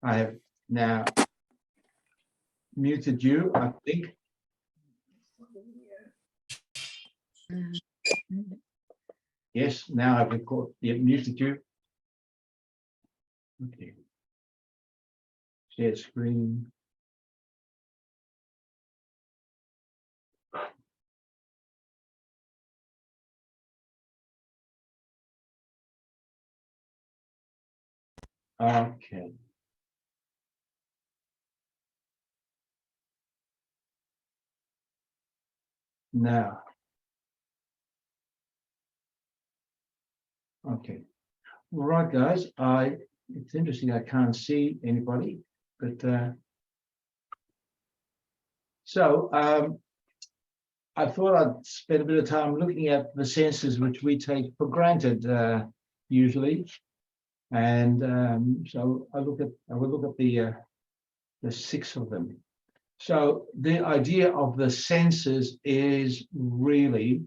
I have now muted you, I think. Yes, now I've muted you. Okay. Share screen. Okay. Now. Okay. All right, guys. It's interesting. I can't see anybody, but I thought I'd spend a bit of time looking at the senses which we take for granted usually, and so I will look at the 6 of them. So the idea of the senses is really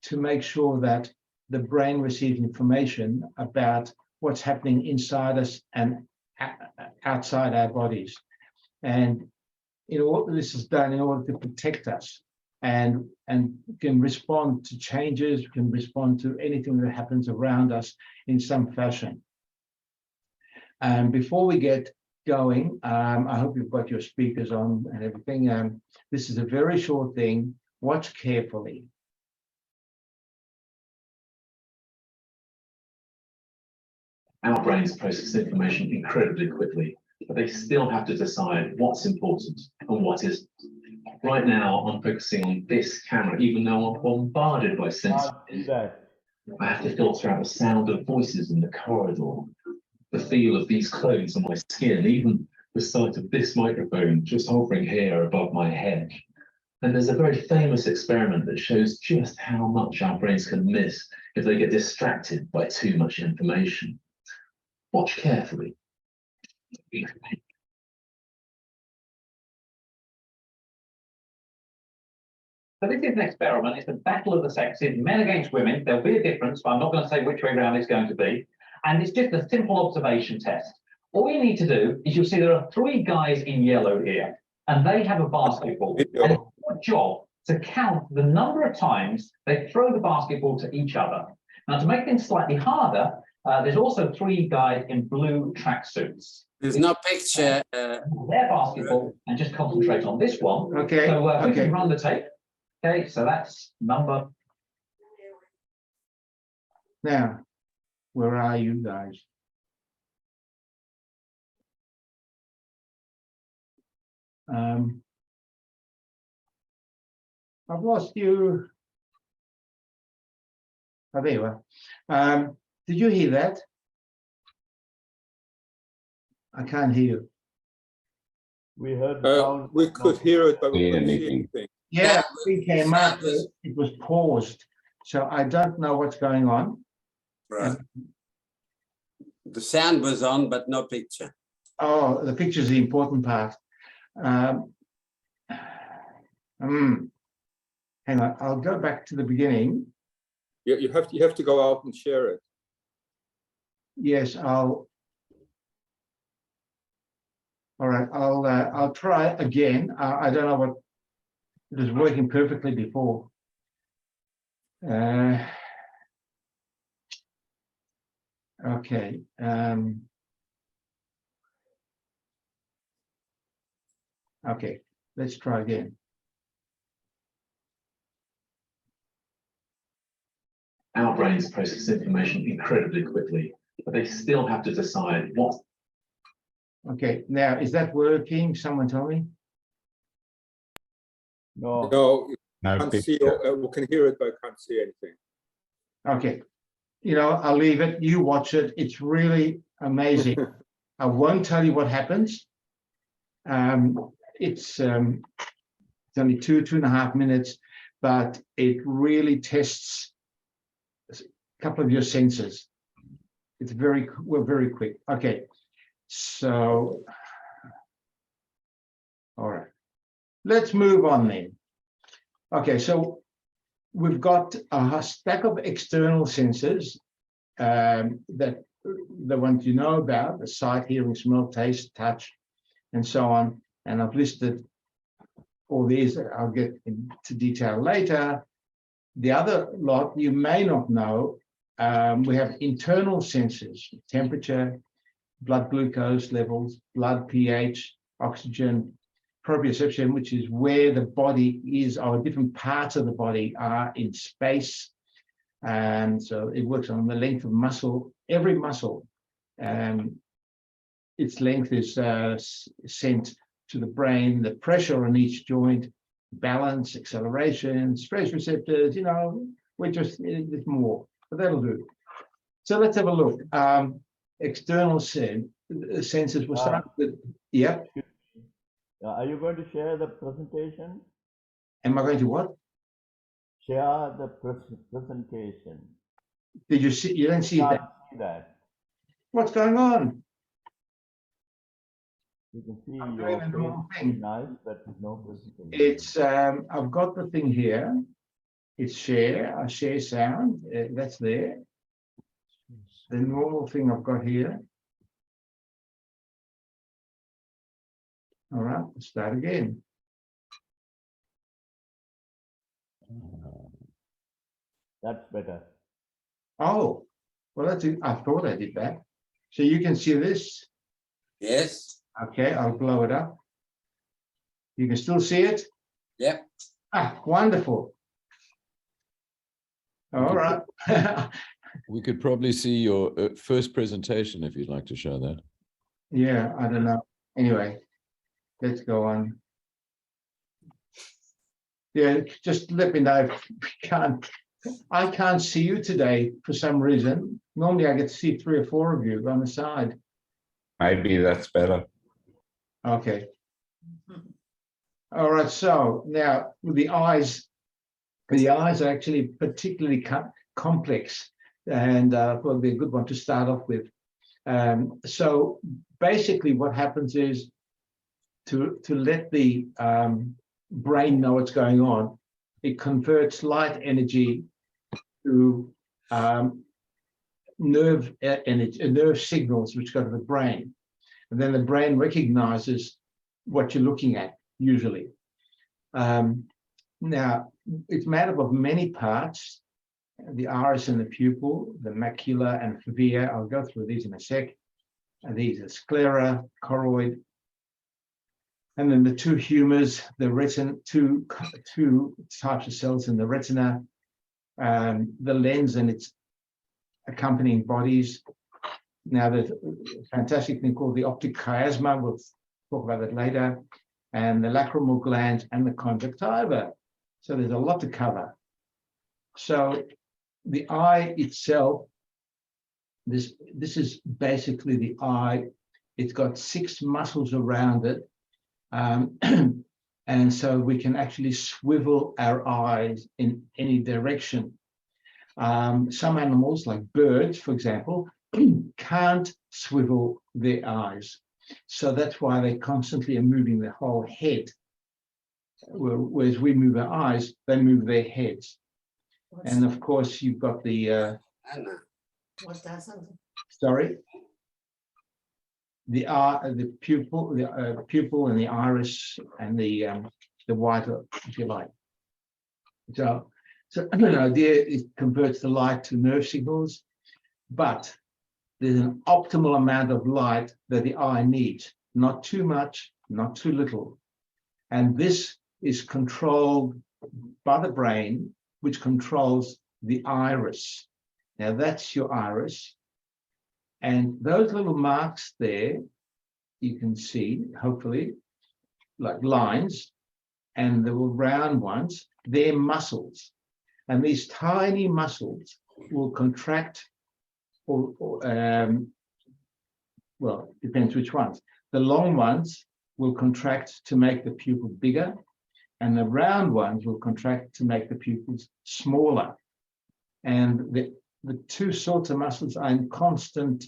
to make sure that the brain receives information about what's happening inside us and outside our bodies, and this is done in order to protect us, and can respond to changes, can respond to anything that happens around us in some fashion. And before we get going, I hope you've got your speakers on and everything. This is a very short thing. Watch carefully. Our brains process information incredibly quickly, but they still have to decide what's important and what isn't. Right now, I'm focusing on this camera, even though I'm bombarded by senses. I have to filter out the sound of voices in the corridor, the feel of these clothes on my skin, even the sight of this microphone just hovering here above my head. And there's a very famous experiment that shows just how much our brains can miss if they get distracted by too much information. Watch carefully. So this is an experiment. It's a battle of the sexes, men against women. There'll be a difference, but I'm not going to say which way around it's going to be. And it's just a simple observation test. All you need to do is you'll see there are 3 guys in yellow here, and they have a basketball. And it's your job to count the number of times they throw the basketball to each other. Now, to make things slightly harder, there's also 3 guys in blue tracksuits. There's no picture. Their basketball, and just concentrate on this one. Okay. So we Okay. can run the tape. Okay, so that's number. Now, where are you guys? I've lost you. Oh, there you are. Did you hear that? I can't hear you. We heard the sound. We could hear it, but we couldn't see anything. Yeah, it came up. It was paused, so I don't know what's going on. Right. The sound was on, but no picture. Oh, the picture is the important part. Hang on, I'll go back to the beginning. You have to go out and share it. Yes, All right, I'll try again. I don't know what it was working perfectly before. Okay. Okay, let's try again. Our brains process information incredibly quickly, but they still have to decide what. Okay, now is that working? Someone tell me. No. No, No can't see. picture. We can hear it, but can't see anything. Okay, I'll leave it. You watch it. It's really amazing. I won't tell you what happens. It's only 2.5 minutes, but it really tests a couple of your senses. We're very quick. Okay, so all right, let's move on then. Okay, so we've got a stack of external sensors that the ones you know about, the sight, hearing, smell, taste, touch, and so on. And I've listed all these. I'll get into detail later. The other lot you may not know, we have internal senses: temperature, blood glucose levels, blood pH, oxygen, proprioception, which is where the body is, or different parts of the body are in space. And so it works on the length of muscle. Every muscle, its length is sent to the brain, the pressure on each joint, balance, acceleration, stress receptors, we're just more, but that'll do. So let's have a look. External senses, we'll start with, yeah. Are you going to share the presentation? Am I going to what? Share the presentation. Did you see? You don't see Can't that? see that. What's going on? You can see I'm your doing the wrong face thing. nice, but no presentation. It's I've got the thing here. It's share. I share sound. That's there. The normal thing I've got here. All right, let's start again. That's better. Oh, well, I thought I did that. So you can see this. Yes. Okay, I'll blow it up. You can still see it? Yep. Ah, wonderful. All right. We could probably see your first presentation if you'd like to show that. Yeah, I don't know. Anyway, let's go on. Yeah, just let me know if we can't. I can't see you today for some reason. Normally I get to see 3 or 4 of you on the side. Maybe that's better. Okay. All right, so now with the eyes are actually particularly complex, and will be a good one to start off with. So basically what happens is to let the brain know what's going on, it converts light energy to nerve energy, nerve signals which go to the brain. And then the brain recognizes what you're looking at, usually. Now, it's made up of many parts: the iris and the pupil, the macula and fovea. I'll go through these in a sec. And these are sclera, choroid, and then the 2 humors, the retina, two types of cells in the retina, the lens and its accompanying bodies. Now, there's a fantastic thing called the optic chiasma. We'll talk about that later. And the lacrimal glands and the conjunctiva. So there's a lot to cover. So the eye itself, this is basically the eye. It's got 6 muscles around it. And so we can actually swivel our eyes in any direction. Some animals, like birds, for example, can't swivel their eyes. So that's why they constantly are moving their whole head. Whereas we move our eyes, they move their heads. And of course, you've got the What doesn't? sorry, the pupil and the iris and the white, if you like. So an idea, it converts the light to nerve signals, but there's an optimal amount of light that the eye needs, not too much, not too little. And this is controlled by the brain, which controls the iris. Now that's your iris. And those little marks there, you can see, hopefully, like lines, and the round ones, they're muscles. And these tiny muscles will contract, well, depends which ones. The long ones will contract to make the pupil bigger, and the round ones will contract to make the pupils smaller. And the 2 sorts of muscles are in constant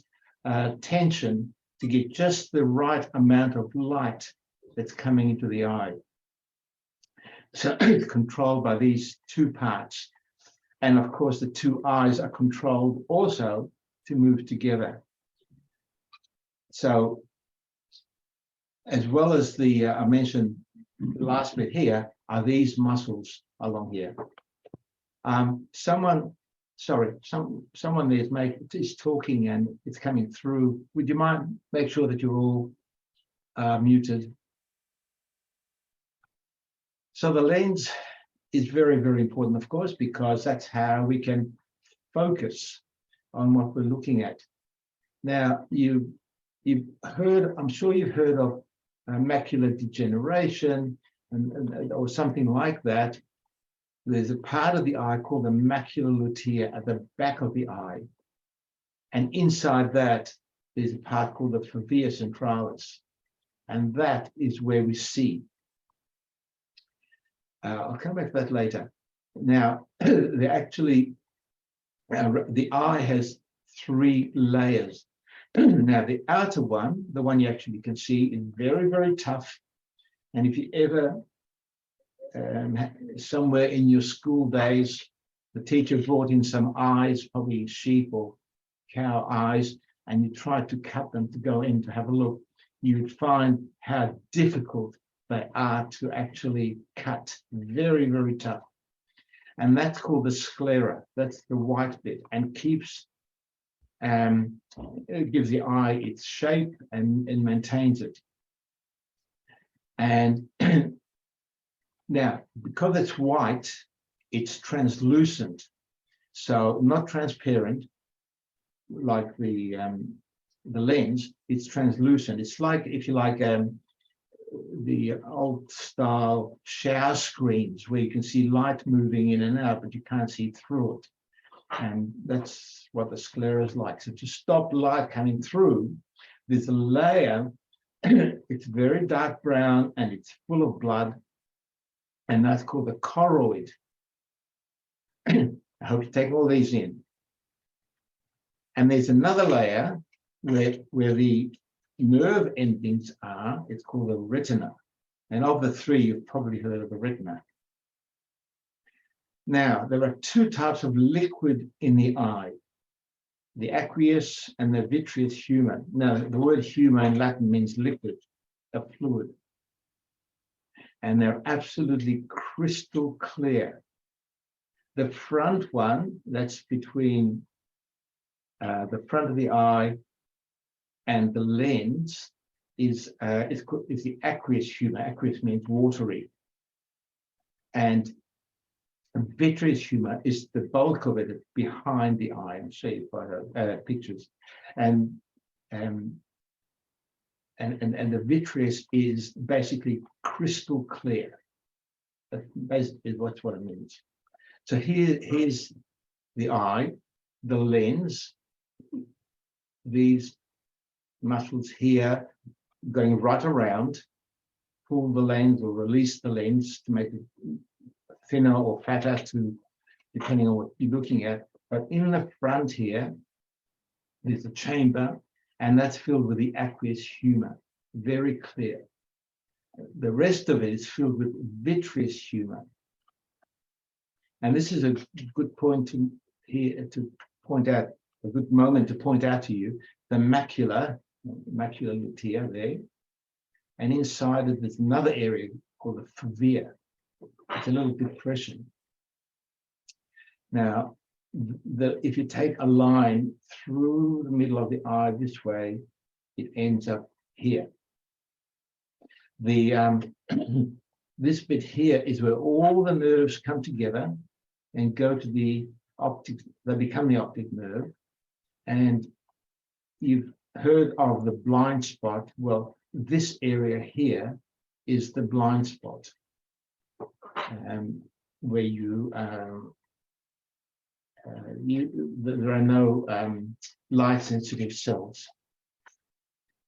tension to get just the right amount of light that's coming into the eye. So it's controlled by these 2 parts. And of course, the 2 eyes are controlled also to move together. So as well as the, I mentioned the last bit here, are these muscles along here. Someone is talking and it's coming through. Would you mind make sure that you're all muted? So the lens is very, very important, of course, because that's how we can focus on what we're looking at. Now, you've heard, I'm sure you've heard of macular degeneration or something like that. There's a part of the eye called the macular lutea at the back of the eye. And inside that, there's a part called the fovea centralis. And that is where we see. I'll come back to that later. Now, the eye has 3 layers. Now, the outer one, the one you actually can see, is very, very tough. And if you ever, somewhere in your school days, the teacher brought in some eyes, probably sheep or cow eyes, and you tried to cut them to go in to have a look, you would find how difficult they are to actually cut. Very, very tough. And that's called the sclera. That's the white bit, and keeps, it gives the eye its shape and maintains it. And now, because it's white, it's translucent. So not transparent like the lens, it's translucent. It's like, if you like, the old style shower screens where you can see light moving in and out, but you can't see through it. And that's what the sclera is like. So to stop light coming through, there's a layer, it's very dark brown and it's full of blood, and that's called the choroid. I hope you take all these in. And there's another layer where the nerve endings are, it's called the retina. And of the 3, you've probably heard of the retina. Now, there are 2 types of liquid in the eye, the aqueous and the vitreous humor. Now, the word humor in Latin means liquid, a fluid. And they're absolutely crystal clear. The front one, that's between the front of the eye and the lens, is the aqueous humor. Aqueous means watery. And vitreous humor is the bulk of it behind the eye. I'll show you pictures. And the vitreous is basically crystal clear. That basically that's what it means. So here's the eye, the lens, these muscles here going right around, pull the lens or release the lens to make it thinner or fatter, depending on what you're looking at. But in the front here, there's a chamber, and that's filled with the aqueous humor, very clear. The rest of it is filled with vitreous humor. And this is a good point to point out, a good moment to point out to you, the macular lutea there. And inside it, there's another area called the fovea. It's a little depression. Now, if you take a line through the middle of the eye this way, it ends up here. This bit here is where all the nerves come together and go to the optic, they become the optic nerve. And you've heard of the blind spot. Well, this area here is the blind spot, where there are no light sensitive cells.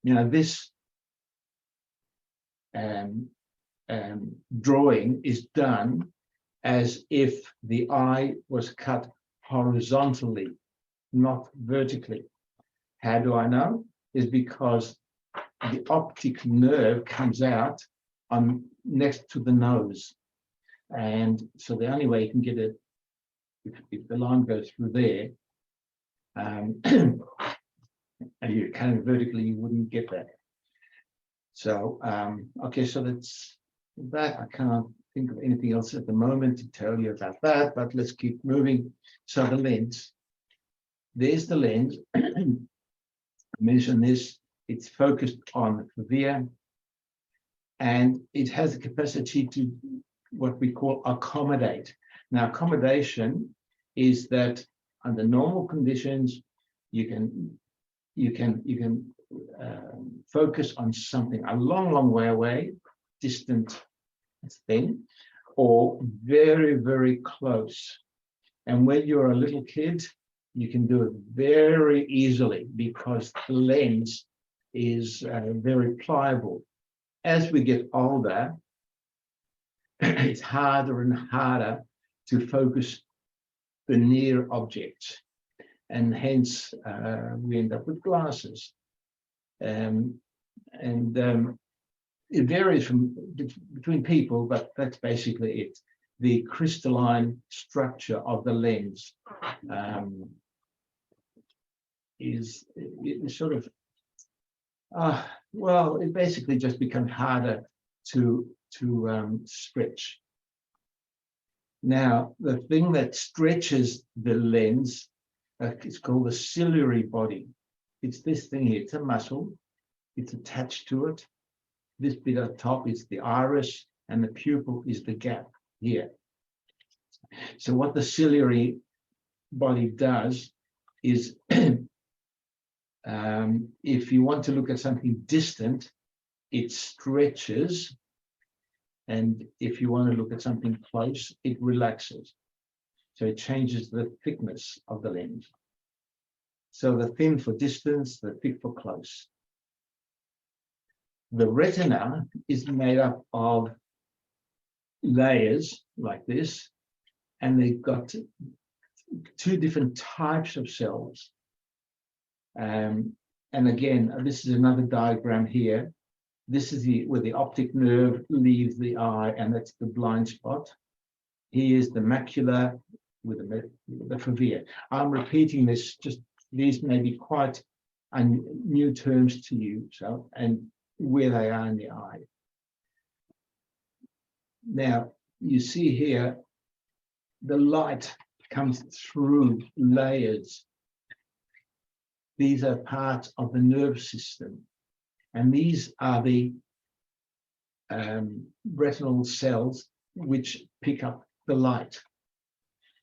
Now this drawing is done as if the eye was cut horizontally, not vertically. How do I know? Is because the optic nerve comes out on next to the nose. And so the only way you can get it, if the line goes through there, and you're coming vertically, you wouldn't get that. So, okay, so that's that. I can't think of anything else at the moment to tell you about that, but let's keep moving. So the lens, there's the lens. I mentioned this, it's focused on the fovea, and it has the capacity to what we call accommodate. Now, accommodation is that under normal conditions, you can focus on something a long way away, distant thing, or very, very close. And when you're a little kid, you can do it very easily because the lens is very pliable. As we get older, it's harder and harder to focus the near objects, and hence we end up with glasses. It varies between people, but that's basically it. The crystalline structure of the lens is sort of, well, it basically just becomes harder to stretch. Now, the thing that stretches the lens is called the ciliary body. It's this thing here, it's a muscle, it's attached to it. This bit at the top is the iris, and the pupil is the gap here. So what the ciliary body does is, if you want to look at something distant, it stretches. And if you want to look at something close, it relaxes. So it changes the thickness of the lens. So the thin for distance, the thick for close. The retina is made up of layers like this, and they've got two different types of cells. And again, this is another diagram here. This is where the optic nerve leaves the eye, and that's the blind spot. Here's the macula with the fovea. I'm repeating this, just these may be quite new terms to you, so, and where they are in the eye. Now, you see here, the light comes through layers. These are parts of the nerve system. And these are the retinal cells which pick up the light.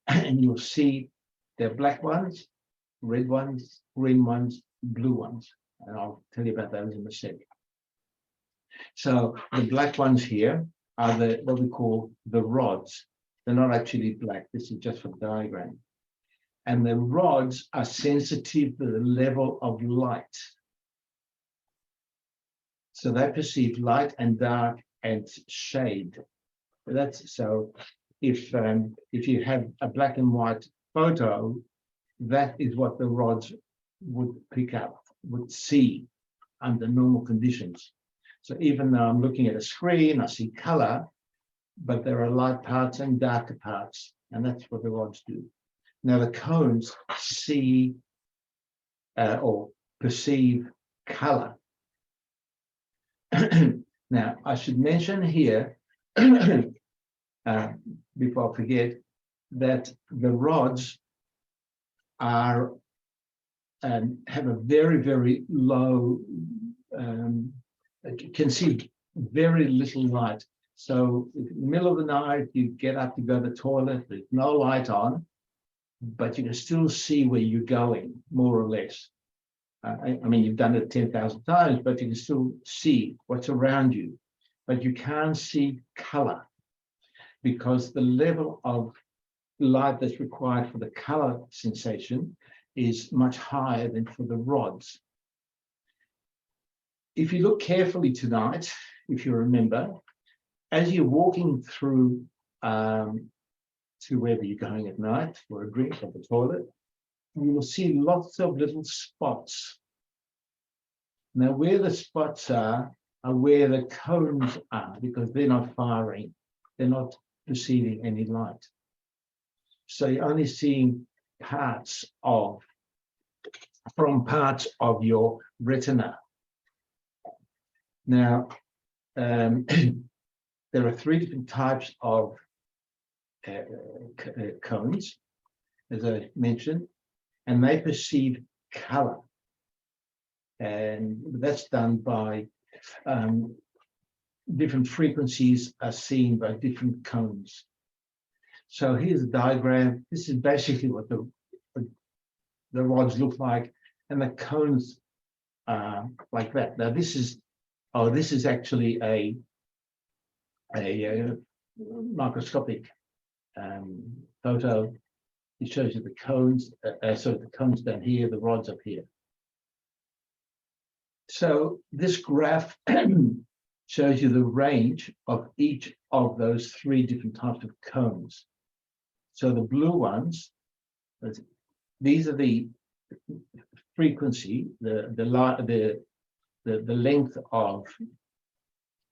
And you'll see there are black ones, red ones, green ones, blue ones. And I'll tell you about those in a sec. So the black ones here are what we call the rods. They're not actually black. This is just for the diagram. And the rods are sensitive to the level of light. So they perceive light and dark and shade. That's so. If you have a black and white photo, that is what the rods would pick up, would see under normal conditions. So even though I'm looking at a screen, I see color, but there are light parts and darker parts, and that's what the rods do. Now the cones see or perceive color. Now, I should mention here, before I forget, that the rods are have a very, very low, can see very little light. So in the middle of the night, you get up to go to the toilet, there's no light on, but you can still see where you're going, more or less. I mean, you've done it 10,000 times, but you can still see what's around you. But you can't see color because the level of light that's required for the color sensation is much higher than for the rods. If you look carefully tonight, if you remember, as you're walking through to wherever you're going at night for a drink or the toilet, you will see lots of little spots. Now, where the spots are where the cones are, because they're not firing, they're not receiving any light. So you're only seeing parts of from parts of your retina. Now, there are three different types of cones, as I mentioned, and they perceive color. And that's done by different frequencies are seen by different cones. So here's a diagram. This is basically what the rods look like, and the cones are like that. Now this is actually a microscopic photo. It shows you the cones. So the cones down here, the rods up here. So this graph shows you the range of each of those three different types of cones. So the blue ones, these are the frequency, the length of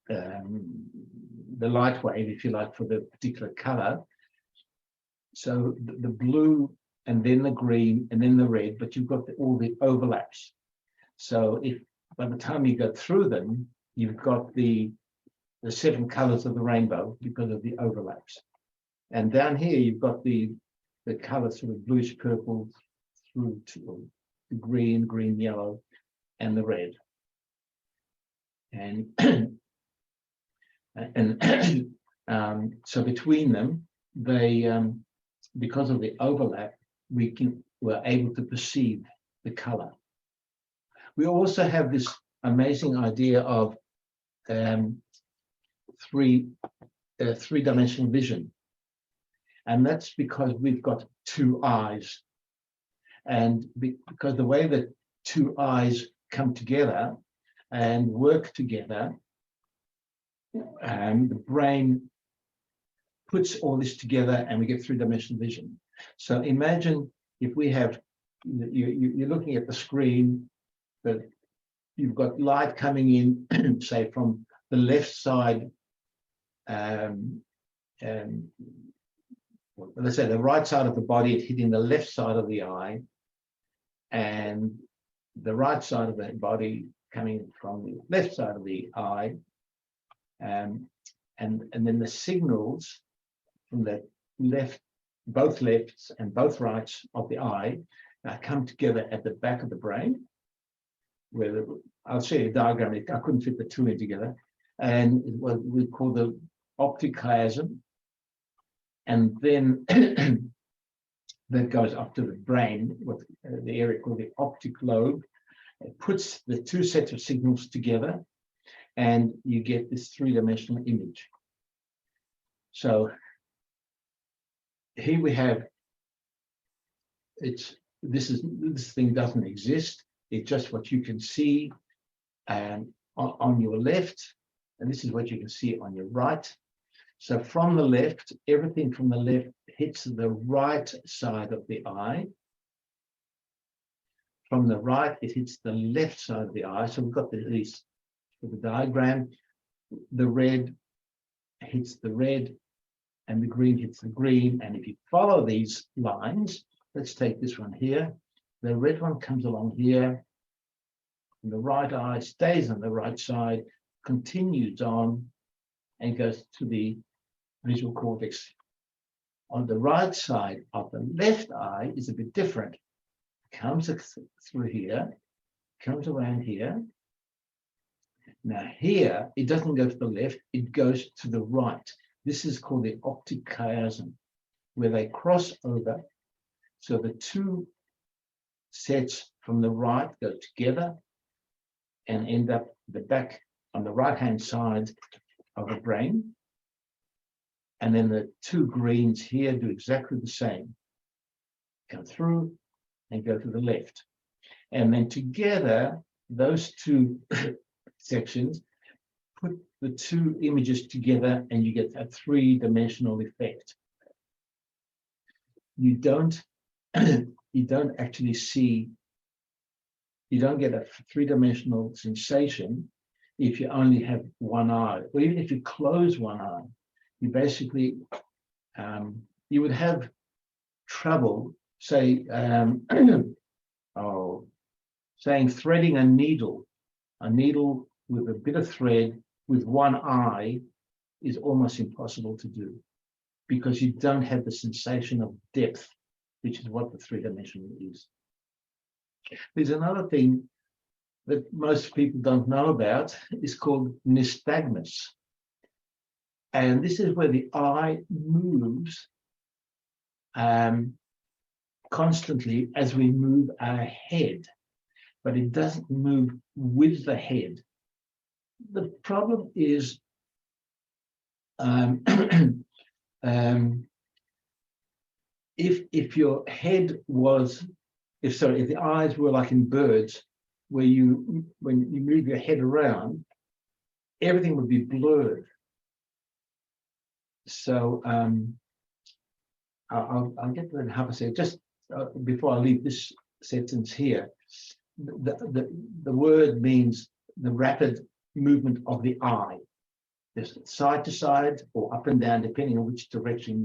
the light wave, if you like, for the particular color. So the blue, and then the green, and then the red, but you've got all the overlaps. So if by the time you go through them, you've got the 7 colors of the rainbow because of the overlaps. And down here, you've got the color sort of bluish purple through to the green, yellow, and the red. And so between them, they because of the overlap, we're able to perceive the color. We also have this amazing idea of three-dimensional vision, and that's because we've got 2 eyes, and because the way that 2 eyes come together and work together, the brain puts all this together and we get 3-dimensional vision. So imagine if we have, you're looking at the screen, that you've got light coming in, say from the left side, let's say the right side of the body, it's hitting the left side of the eye, and the right side of the body coming from the left side of the eye, and then the signals from the left, both lefts and both rights of the eye come together at the back of the brain, where I'll show you a diagram. I couldn't fit the 2 in together, and what we call the optic chiasm, and then that goes up to the brain with the area called the optic lobe. It puts the 2 sets of signals together, and you get this 3-dimensional image. So here we have, this thing doesn't exist. It's just what you can see on your left, and this is what you can see on your right. So from the left, everything from the left hits the right side of the eye. From the right, it hits the left side of the eye. So we've got these for the diagram. The red hits the red, and the green hits the green. And if you follow these lines, let's take this one here. The red one comes along here, and the right eye stays on the right side, continues on, and goes to the visual cortex. On the right side of the left eye is a bit different. Comes through here, comes around here. Now here, it doesn't go to the left, it goes to the right. This is called the optic chiasm, where they cross over. So the 2 sets from the right go together and end up the back on the right-hand side of the brain. And then the 2 greens here do exactly the same. Come through and go to the left. And then together, those 2 sections put the 2 images together, and you get a 3-dimensional effect. You don't actually see, you don't get a 3-dimensional sensation if you only have one eye, or even if you close one eye. You basically, you would have trouble, say, saying threading a needle with a bit of thread with one eye is almost impossible to do, because you don't have the sensation of depth, which is what the three-dimensional is. There's another thing that most people don't know about, is called nystagmus. And this is where the eye moves constantly as we move our head, but it doesn't move with the head. The problem is if your head was, if the eyes were like in birds, where when you move your head around, everything would be blurred. So I'll get to that in half a second. Just before I leave this sentence here, the word means the rapid movement of the eye, just side to side or up and down, depending on which direction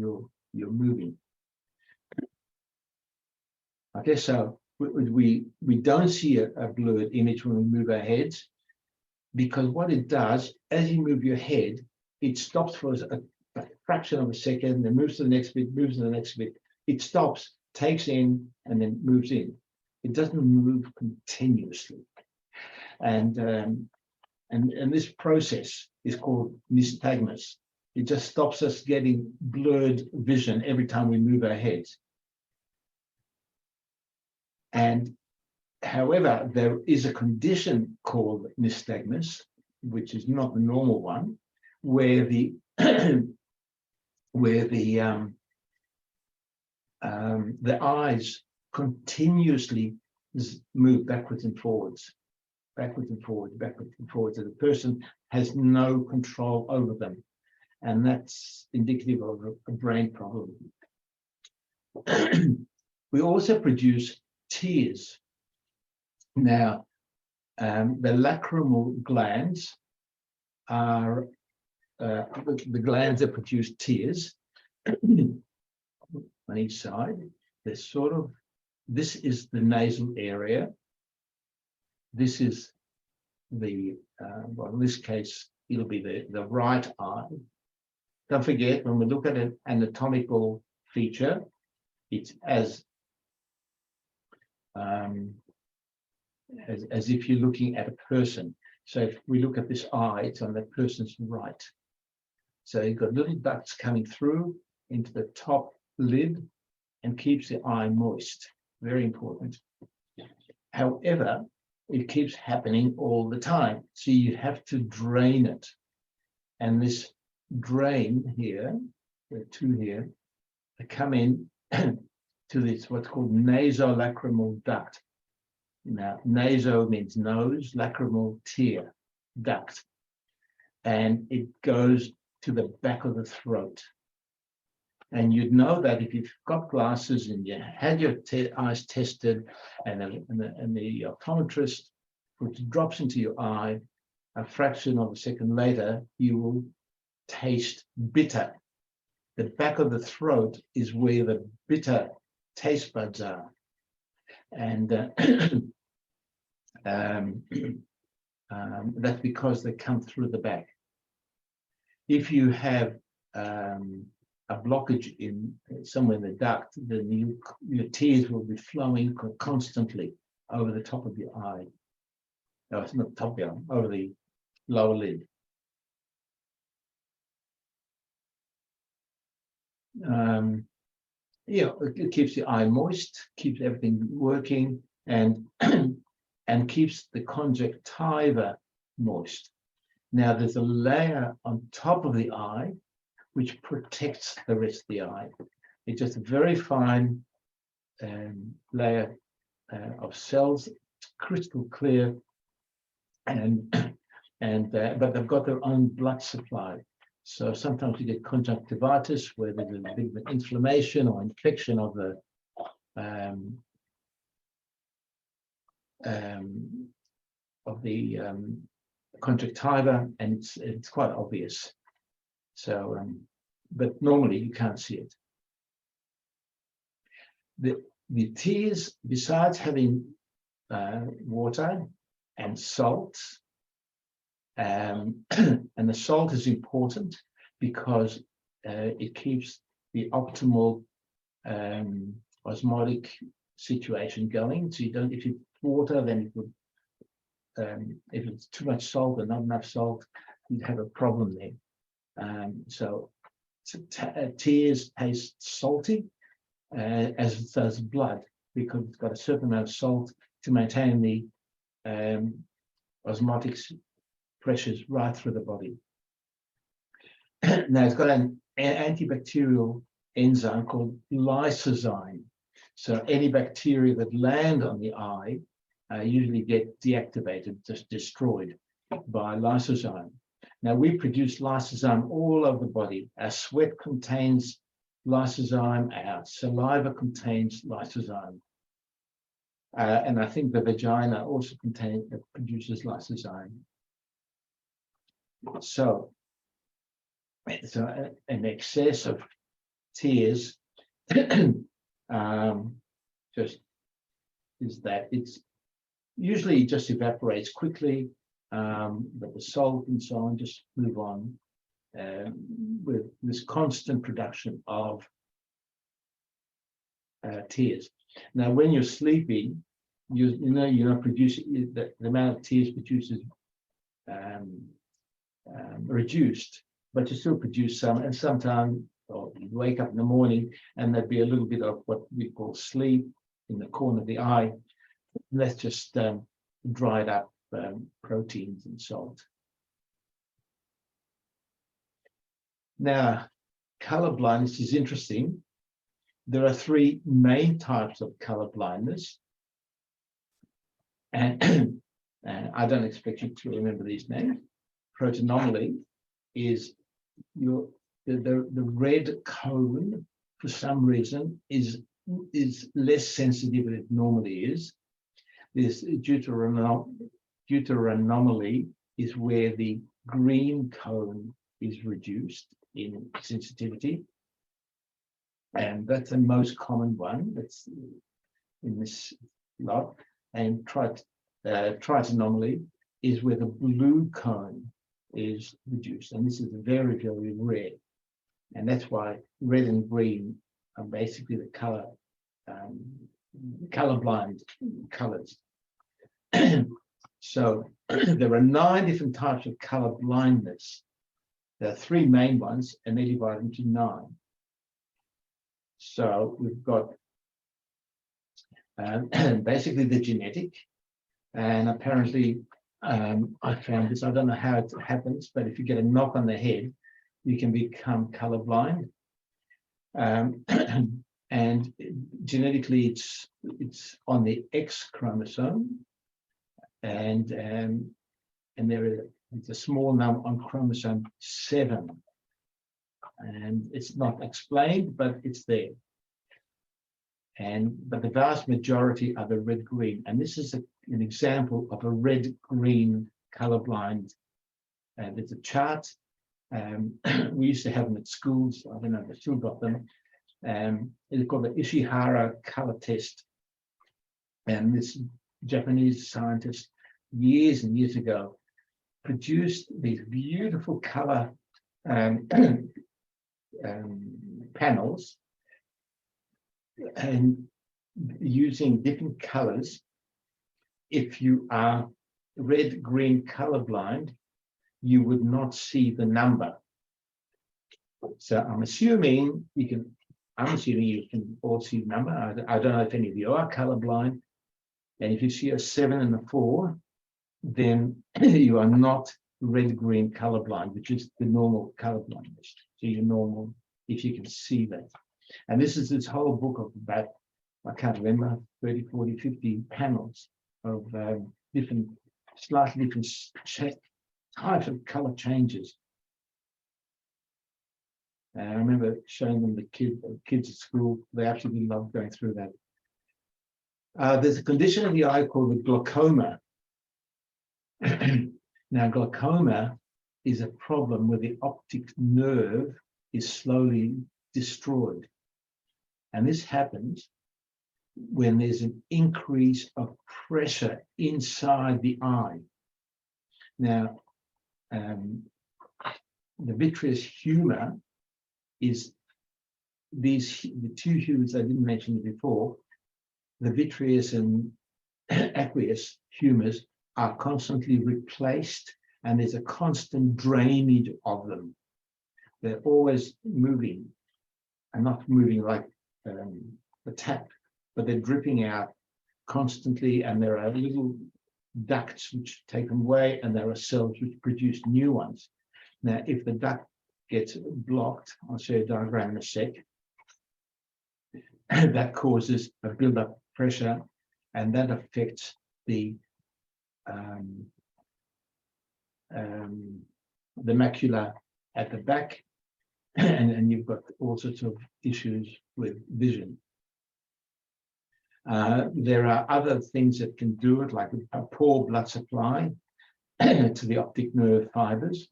you're moving. Okay, so we don't see a blurred image when we move our heads, because what it does, as you move your head, it stops for a fraction of a second, then moves to the next bit, moves to the next bit. It stops, takes in, and then moves in. It doesn't move continuously. And this process is called nystagmus. It just stops us getting blurred vision every time we move our heads. And however, there is a condition called nystagmus, which is not the normal one, where the eyes continuously move backwards and forwards, backwards and forwards, backwards and forwards, and the person has no control over them. And that's indicative of a brain problem. We also produce tears. Now, the lacrimal glands are the glands that produce tears on each side. They're sort of, this is the nasal area. This is the, well, in this case, it'll be the right eye. Don't forget, when we look at an anatomical feature, it's as if you're looking at a person. So if we look at this eye, it's on that person's right. So you've got little ducts coming through into the top lid and keeps the eye moist. Very important. However, it keeps happening all the time. So you have to drain it. And this drain here, there are two here, they come in to this what's called nasolacrimal duct. Now, naso means nose, lacrimal tear duct. And it goes to the back of the throat. And you'd know that if you've got glasses and you had your eyes tested, and the optometrist puts drops into your eye, a fraction of a second later, you will taste bitter. The back of the throat is where the bitter taste buds are. And that's because they come through the back. If you have a blockage in somewhere in the duct, then your tears will be flowing constantly over the top of your eye. No, it's not the top of your eye, over the lower lid. Yeah, it keeps the eye moist, keeps everything working, and and keeps the conjunctiva moist. Now, there's a layer on top of the eye which protects the rest of the eye. It's just a very fine layer of cells, crystal clear, but they've got their own blood supply. So sometimes you get conjunctivitis, where there's a big inflammation or infection of the conjunctiva, and it's quite obvious. So, but normally you can't see it. The tears, besides having water and salt. And the salt is important because it keeps the optimal osmotic situation going. So you don't, if you water, then it would, if it's too much salt or not enough salt, you'd have a problem there. So tears taste salty, as does blood, because it's got a certain amount of salt to maintain the osmotic pressures right through the body. Now it's got an antibacterial enzyme called lysozyme. So any bacteria that land on the eye usually get deactivated, just destroyed by lysozyme. Now we produce lysozyme all over the body. Our sweat contains lysozyme, our saliva contains lysozyme. And I think the vagina also produces lysozyme. So an excess of tears just is that it's usually just evaporates quickly, but the salt and so on just move on with this constant production of tears. Now, when you're sleeping, you know you're not producing the amount of tears produces reduced, but you still produce some, and sometimes you wake up in the morning and there'd be a little bit of what we call sleep in the corner of the eye. And that's just dried up proteins and salt. Now, color blindness is interesting. There are three main types of color blindness. And I don't expect you to remember these names. Protanomaly is the red cone, for some reason, is less sensitive than it normally is. This deuteranomaly is where the green cone is reduced in sensitivity. And that's the most common one that's in this lot. And tritanomaly is where the blue cone is reduced. And this is very, very rare. And that's why red and green are basically the colorblind colors. So there are 9 different types of color blindness. There are 3 main ones, and they're divided into 9. So we've got basically the genetic, and apparently I found this, I don't know how it happens, but if you get a knock on the head, you can become colorblind. And genetically it's on the X chromosome, and there is a small number on chromosome 7, and it's not explained, but it's there. But the vast majority are the red-green, and this is an example of a red-green colorblind. There's a chart. We used to have them at schools. I don't know if I still got them. It's called the Ishihara color test. And this Japanese scientist, years and years ago, produced these beautiful color panels, and using different colors. If you are red-green colorblind, you would not see the number. So I'm assuming you can all see the number. I don't know if any of you are colorblind. And if you see a 7 and a 4, then you are not red-green colorblind, which is the normal colorblindness. So you're normal if you can see that. And this is this whole book of about, I can't remember, 30, 40, 50 panels of different, slightly different types of color changes. And I remember showing them the kids at school. They absolutely loved going through that. There's a condition of the eye called the glaucoma. Now, glaucoma is a problem where the optic nerve is slowly destroyed. And this happens when there's an increase of pressure inside the eye. Now, the vitreous humor is the two humors I didn't mention before. The vitreous and aqueous humors are constantly replaced, and there's a constant drainage of them. They're always moving, and not moving like a tap, but they're dripping out constantly, and there are little ducts which take them away, and there are cells which produce new ones. Now, if the duct gets blocked, I'll show you a diagram in a sec, that causes a build-up pressure, and that affects the macula at the back, and you've got all sorts of issues with vision. There are other things that can do it, like a poor blood supply to the optic nerve fibers.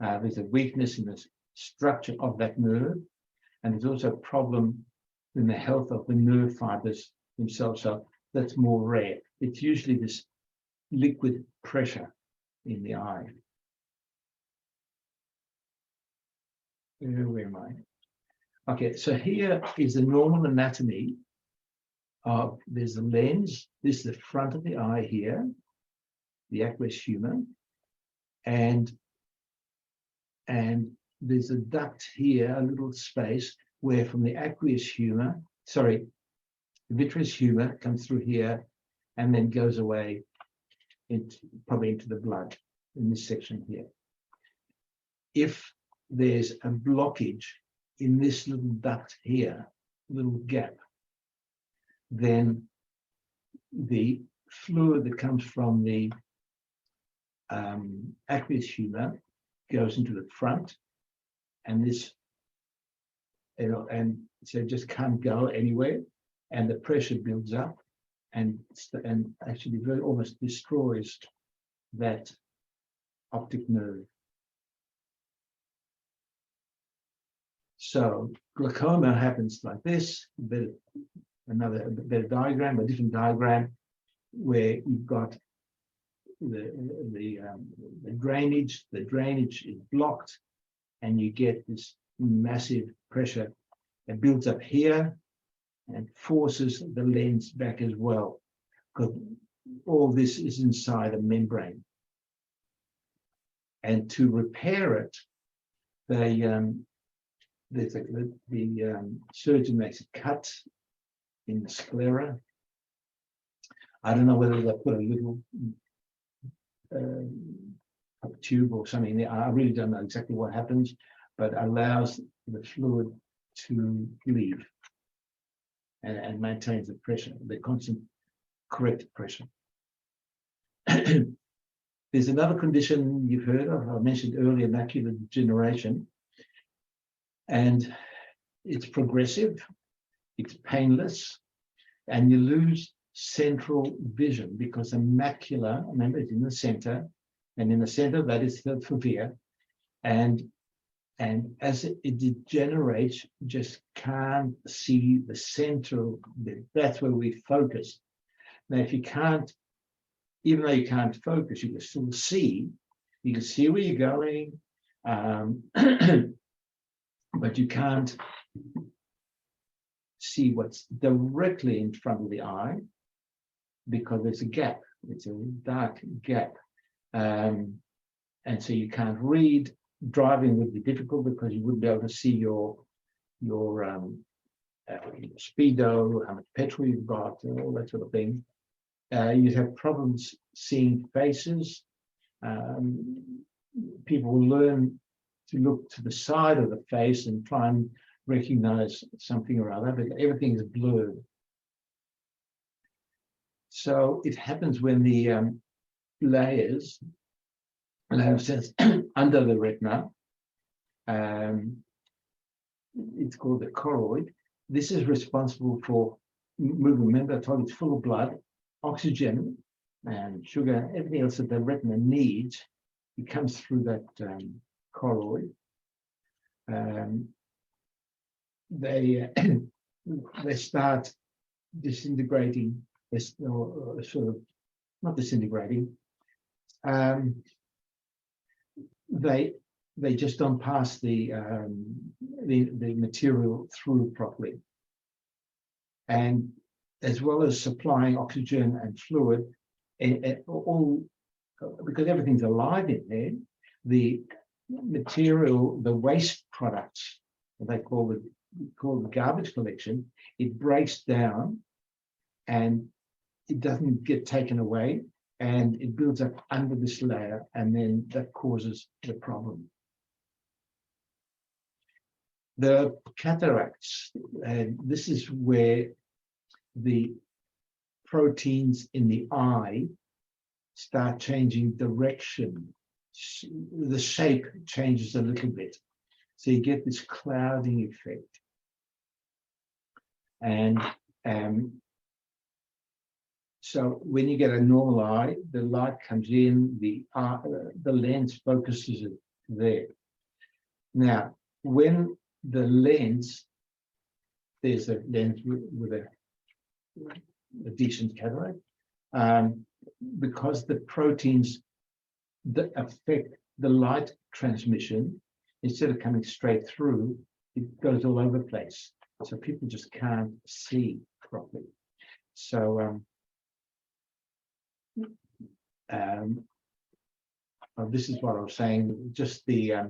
There's a weakness in the structure of that nerve, and there's also a problem in the health of the nerve fibers themselves. So that's more rare. It's usually this liquid pressure in the eye. Where am I? Okay, so here is the normal anatomy of, there's the lens, this is the front of the eye here, the aqueous humor, and there's a duct here, a little space where from the aqueous humor, sorry, the vitreous humor comes through here and then goes away probably into the blood in this section here. If there's a blockage in this little duct here, little gap, then the fluid that comes from the aqueous humor goes into the front, and this, and so it just can't go anywhere, and the pressure builds up, and actually almost destroys that optic nerve. So glaucoma happens like this. Another better diagram, a different diagram, where you've got the drainage. The drainage is blocked, and you get this massive pressure that builds up here and forces the lens back as well, because all this is inside a membrane. And to repair it, the surgeon makes a cut in the sclera. I don't know whether they put a little tube or something there. I really don't know exactly what happens, but allows the fluid to leave and maintains the pressure, the constant correct pressure. There's another condition you've heard of, I mentioned earlier, macular degeneration, and it's progressive, it's painless, and you lose central vision because the macula, remember, it's in the center, and in the center that is the fovea, and as it degenerates, you just can't see the central bit. That's where we focus. Now, if you can't, even though you can't focus, you can still see. You can see where you're going, but you can't see what's directly in front of the eye because there's a gap. It's a dark gap, and so you can't read. Driving would be difficult because you wouldn't be able to see your speedo, how much petrol you've got, all that sort of thing. You'd have problems seeing faces. People will learn to look to the side of the face and try and recognize something or other, but everything is blurred. So it happens when the layers cells under the retina, it's called the choroid. This is responsible for moving. Remember, I told you it's full of blood, oxygen, and sugar, everything else that the retina needs. It comes through that choroid. They start disintegrating, this or sort of not disintegrating. They just don't pass the material through properly, and as well as supplying oxygen and fluid, all because everything's alive in there. The material, the waste products, what they call the garbage collection, it breaks down and it doesn't get taken away, and it builds up under this layer, and then that causes the problem. The cataracts, and this is where the proteins in the eye start changing direction. The shape changes a little bit. So you get this clouding effect. And so when you get a normal eye, the light comes in, the lens focuses it there. Now, when the lens, there's a lens with a decent cataract, because the proteins that affect the light transmission, instead of coming straight through, it goes all over the place. So people just can't see properly. So this is what I was saying, just the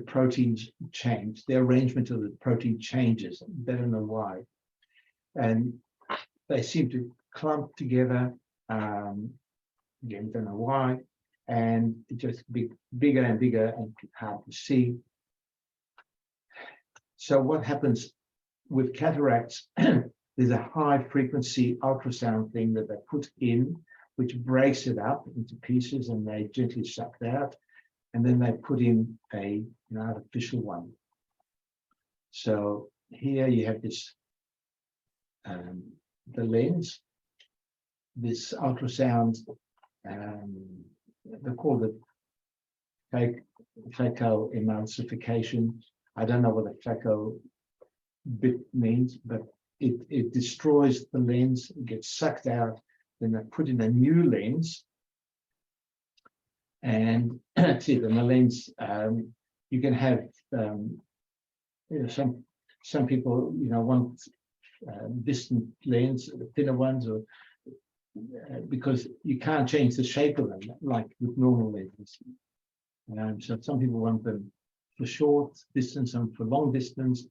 proteins change, the arrangement of the protein changes, don't know why. And they seem to clump together, again, don't know why, and it just bigger and bigger and hard to see. So what happens with cataracts, there's a high frequency ultrasound thing that they put in, which breaks it up into pieces, and they gently suck it out, and then they put in an artificial one. So here you have this, the lens, this ultrasound, they call it phacoemulsification. I don't know what the phaco bit means, but it destroys the lens, it gets sucked out, then they put in a new lens, and that's it. And the lens, you can have, some people, want distant lens, thinner ones, or because you can't change the shape of them like with normal lenses. So some people want them for short distance and for long distance.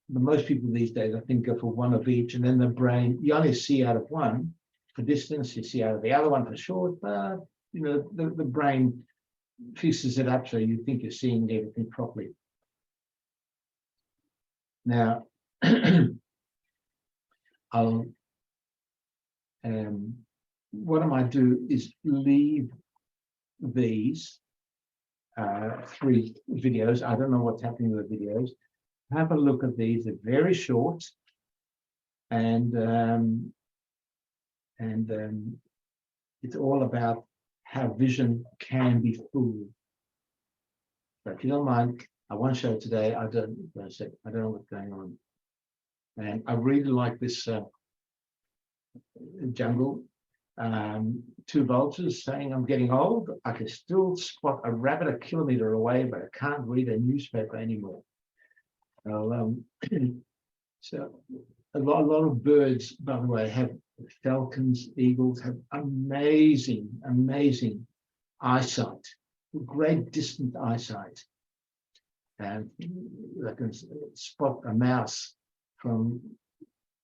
But most people these days, I think, go for one of each, and then the brain, you only see out of one for distance, you see out of the other one for short, but the brain fixes it up so you think you're seeing everything properly. Now, what I might do is leave these 3 videos. I don't know what's happening with the videos. Have a look at these. They're very short, and it's all about how vision can be fooled. But if you don't mind, I won't show it today. I don't know what's going on. And I really like this jungle. 2 vultures saying I'm getting old. I can still spot a rabbit a kilometer away, but I can't read a newspaper anymore. So a lot of birds, by the way, have falcons, eagles, have amazing eyesight, great distant eyesight. And they can spot a mouse from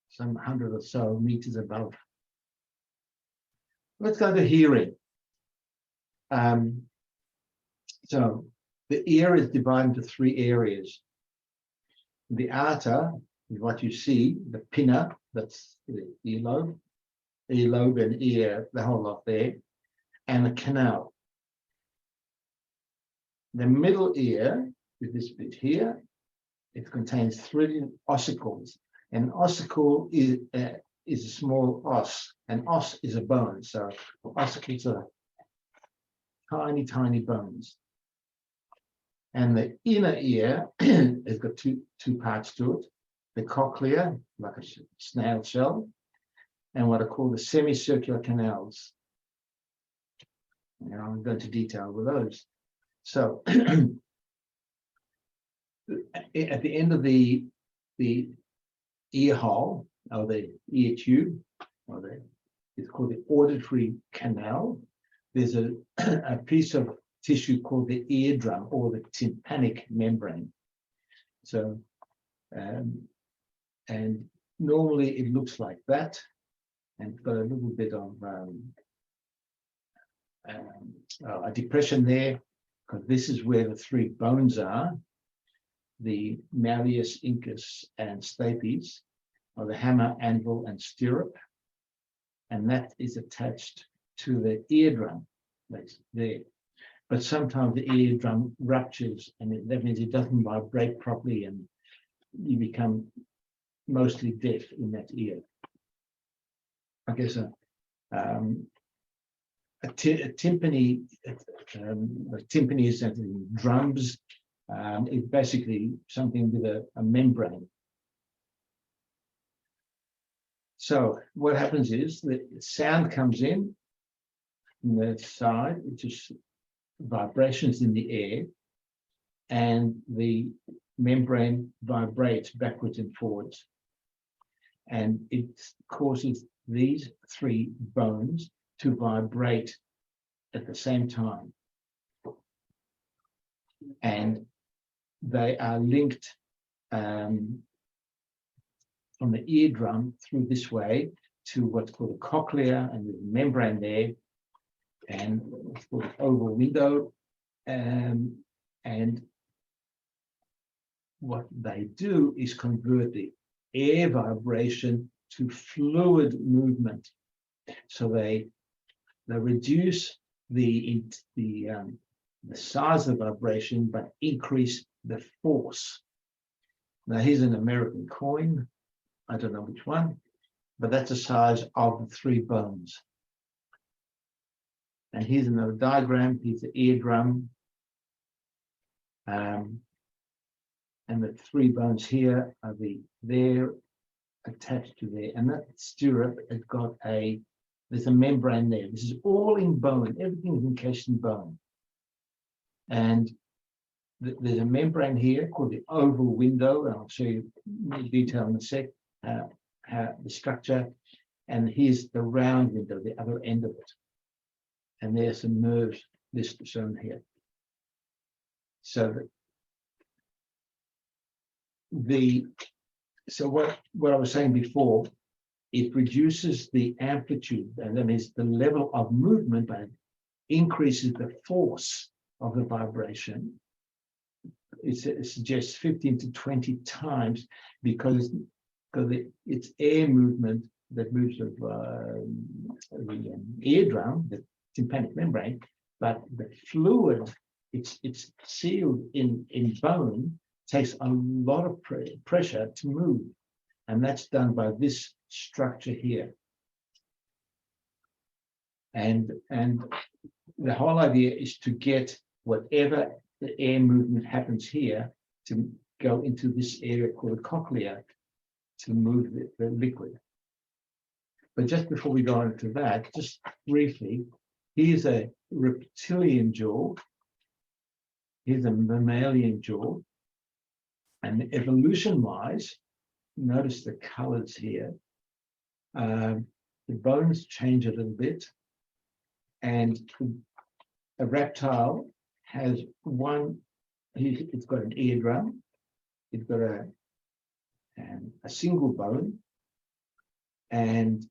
some 100 or so meters above. Let's go to hearing. So the ear is divided into 3 areas. The arter is what you see, the pinna, that's the earlobe and ear, the whole lot there, and the canal. The middle ear, with this bit here, it contains 3 ossicles. An ossicle is a small os. An os is a bone, so ossicles are tiny, tiny bones. And the inner ear has got two parts to it. the cochlea, like a snail shell, and what are called the semicircular canals. And I'll go into detail with those. So at the end of the ear hole, or the ear tube, it's called the auditory canal. There's a piece of tissue called the eardrum or the tympanic membrane. So, and normally it looks like that, and it's got a little bit of a depression there, because this is where the three bones are, the malleus, incus, and stapes, or the hammer, anvil, and stirrup, and that is attached to the eardrum. That's there. But sometimes the eardrum ruptures, and that means it doesn't vibrate properly, and you become mostly deaf in that ear. I guess a timpani, timpani is drums. It's basically something with a membrane. So what happens is the sound comes in from the side, which is vibrations in the air, and the membrane vibrates backwards and forwards. And it causes these three bones to vibrate at the same time. And they are linked from the eardrum through this way to what's called a cochlea, and the membrane there, and it's called an oval window. And what they do is convert the air vibration to fluid movement. So they reduce the size of the vibration, but increase the force. Now here's an American coin. I don't know which one, but that's the size of the three bones. And here's another diagram. Here's the eardrum. And the three bones here are they're attached to there. And that stirrup has got there's a membrane there. This is all in bone. Everything is encased in bone. And there's a membrane here called the oval window, and I'll show you more detail in a sec, how the structure. And here's the round window, the other end of it. And there's some nerves listed shown here. So what I was saying before, it reduces the amplitude, and that means the level of movement, but it increases the force of the vibration. It suggests 15 to 20 times because it's air movement that moves the eardrum, the tympanic membrane, but the fluid, it's sealed in bone, takes a lot of pressure to move, and that's done by this structure here. And the whole idea is to get whatever the air movement happens here to go into this area called the cochlea to move the liquid. But just before we go into that, just briefly, here's a reptilian jaw, here's a mammalian jaw, and evolution-wise, notice the colors here. The bones change a little bit, and a reptile has it's got an eardrum, it's got a single bone, and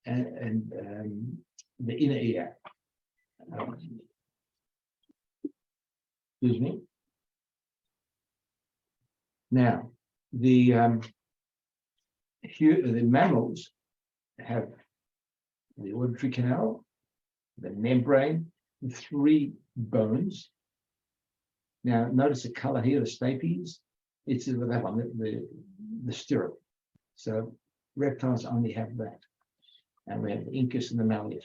the inner ear. Excuse me. Now, the mammals have the auditory canal, the membrane, the three bones. Now, notice the color here, the stapes. It's that one, the stirrup. So reptiles only have that. And we have the incus and the malleus.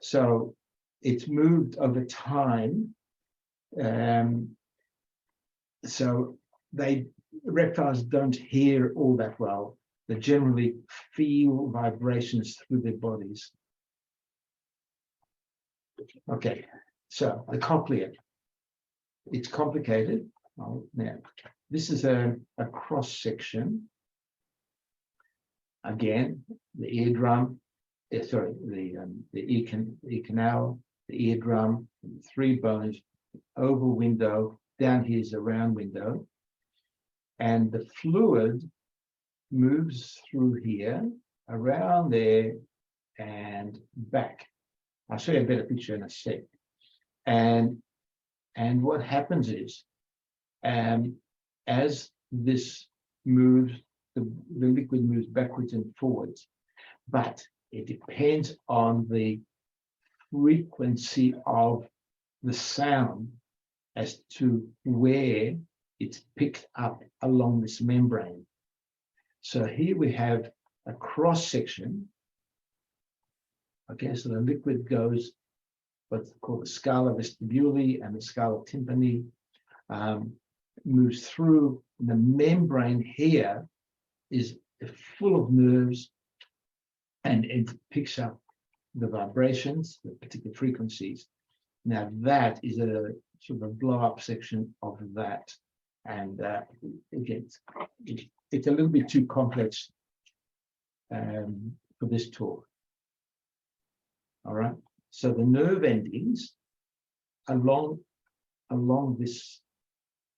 So it's moved over time. So reptiles don't hear all that well. They generally feel vibrations through their bodies. Okay, so the cochlea. It's complicated. Oh, now, this is a cross section. Again, the eardrum, sorry, the ear canal, the eardrum, 3 bones, oval window, down here is a round window. And the fluid moves through here, around there, and back. I'll show you a better picture in a sec. And what happens is, as this moves, the liquid moves backwards and forwards, but it depends on the frequency of the sound as to where it's picked up along this membrane. So here we have a cross section. Okay, so the liquid goes what's called the scala vestibuli and the scala tympani, moves through. The membrane here is full of nerves, and it picks up the vibrations, the particular frequencies. Now that is a sort of a blow-up section of that, and again, it's a little bit too complex for this talk. All right. So the nerve endings along this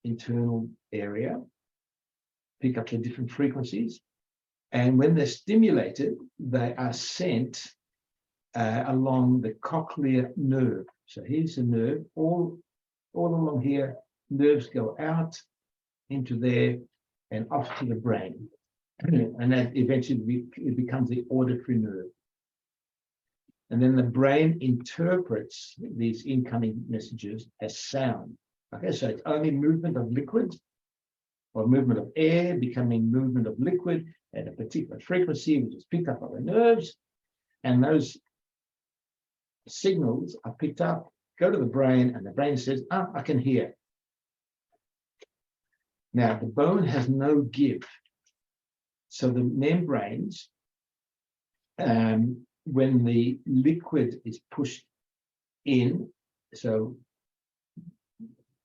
internal area pick up the different frequencies, and when they're stimulated, they are sent along the cochlear nerve. So here's the nerve, all along here, nerves go out into there and off to the brain, and that eventually it becomes the auditory nerve. And then the brain interprets these incoming messages as sound. Okay, so it's only movement of liquid or movement of air becoming movement of liquid at a particular frequency, which is picked up by the nerves. And those signals are picked up, go to the brain, and the brain says, "Ah, I can hear." Now, the bone has no give. So the membranes, when the liquid is pushed in, so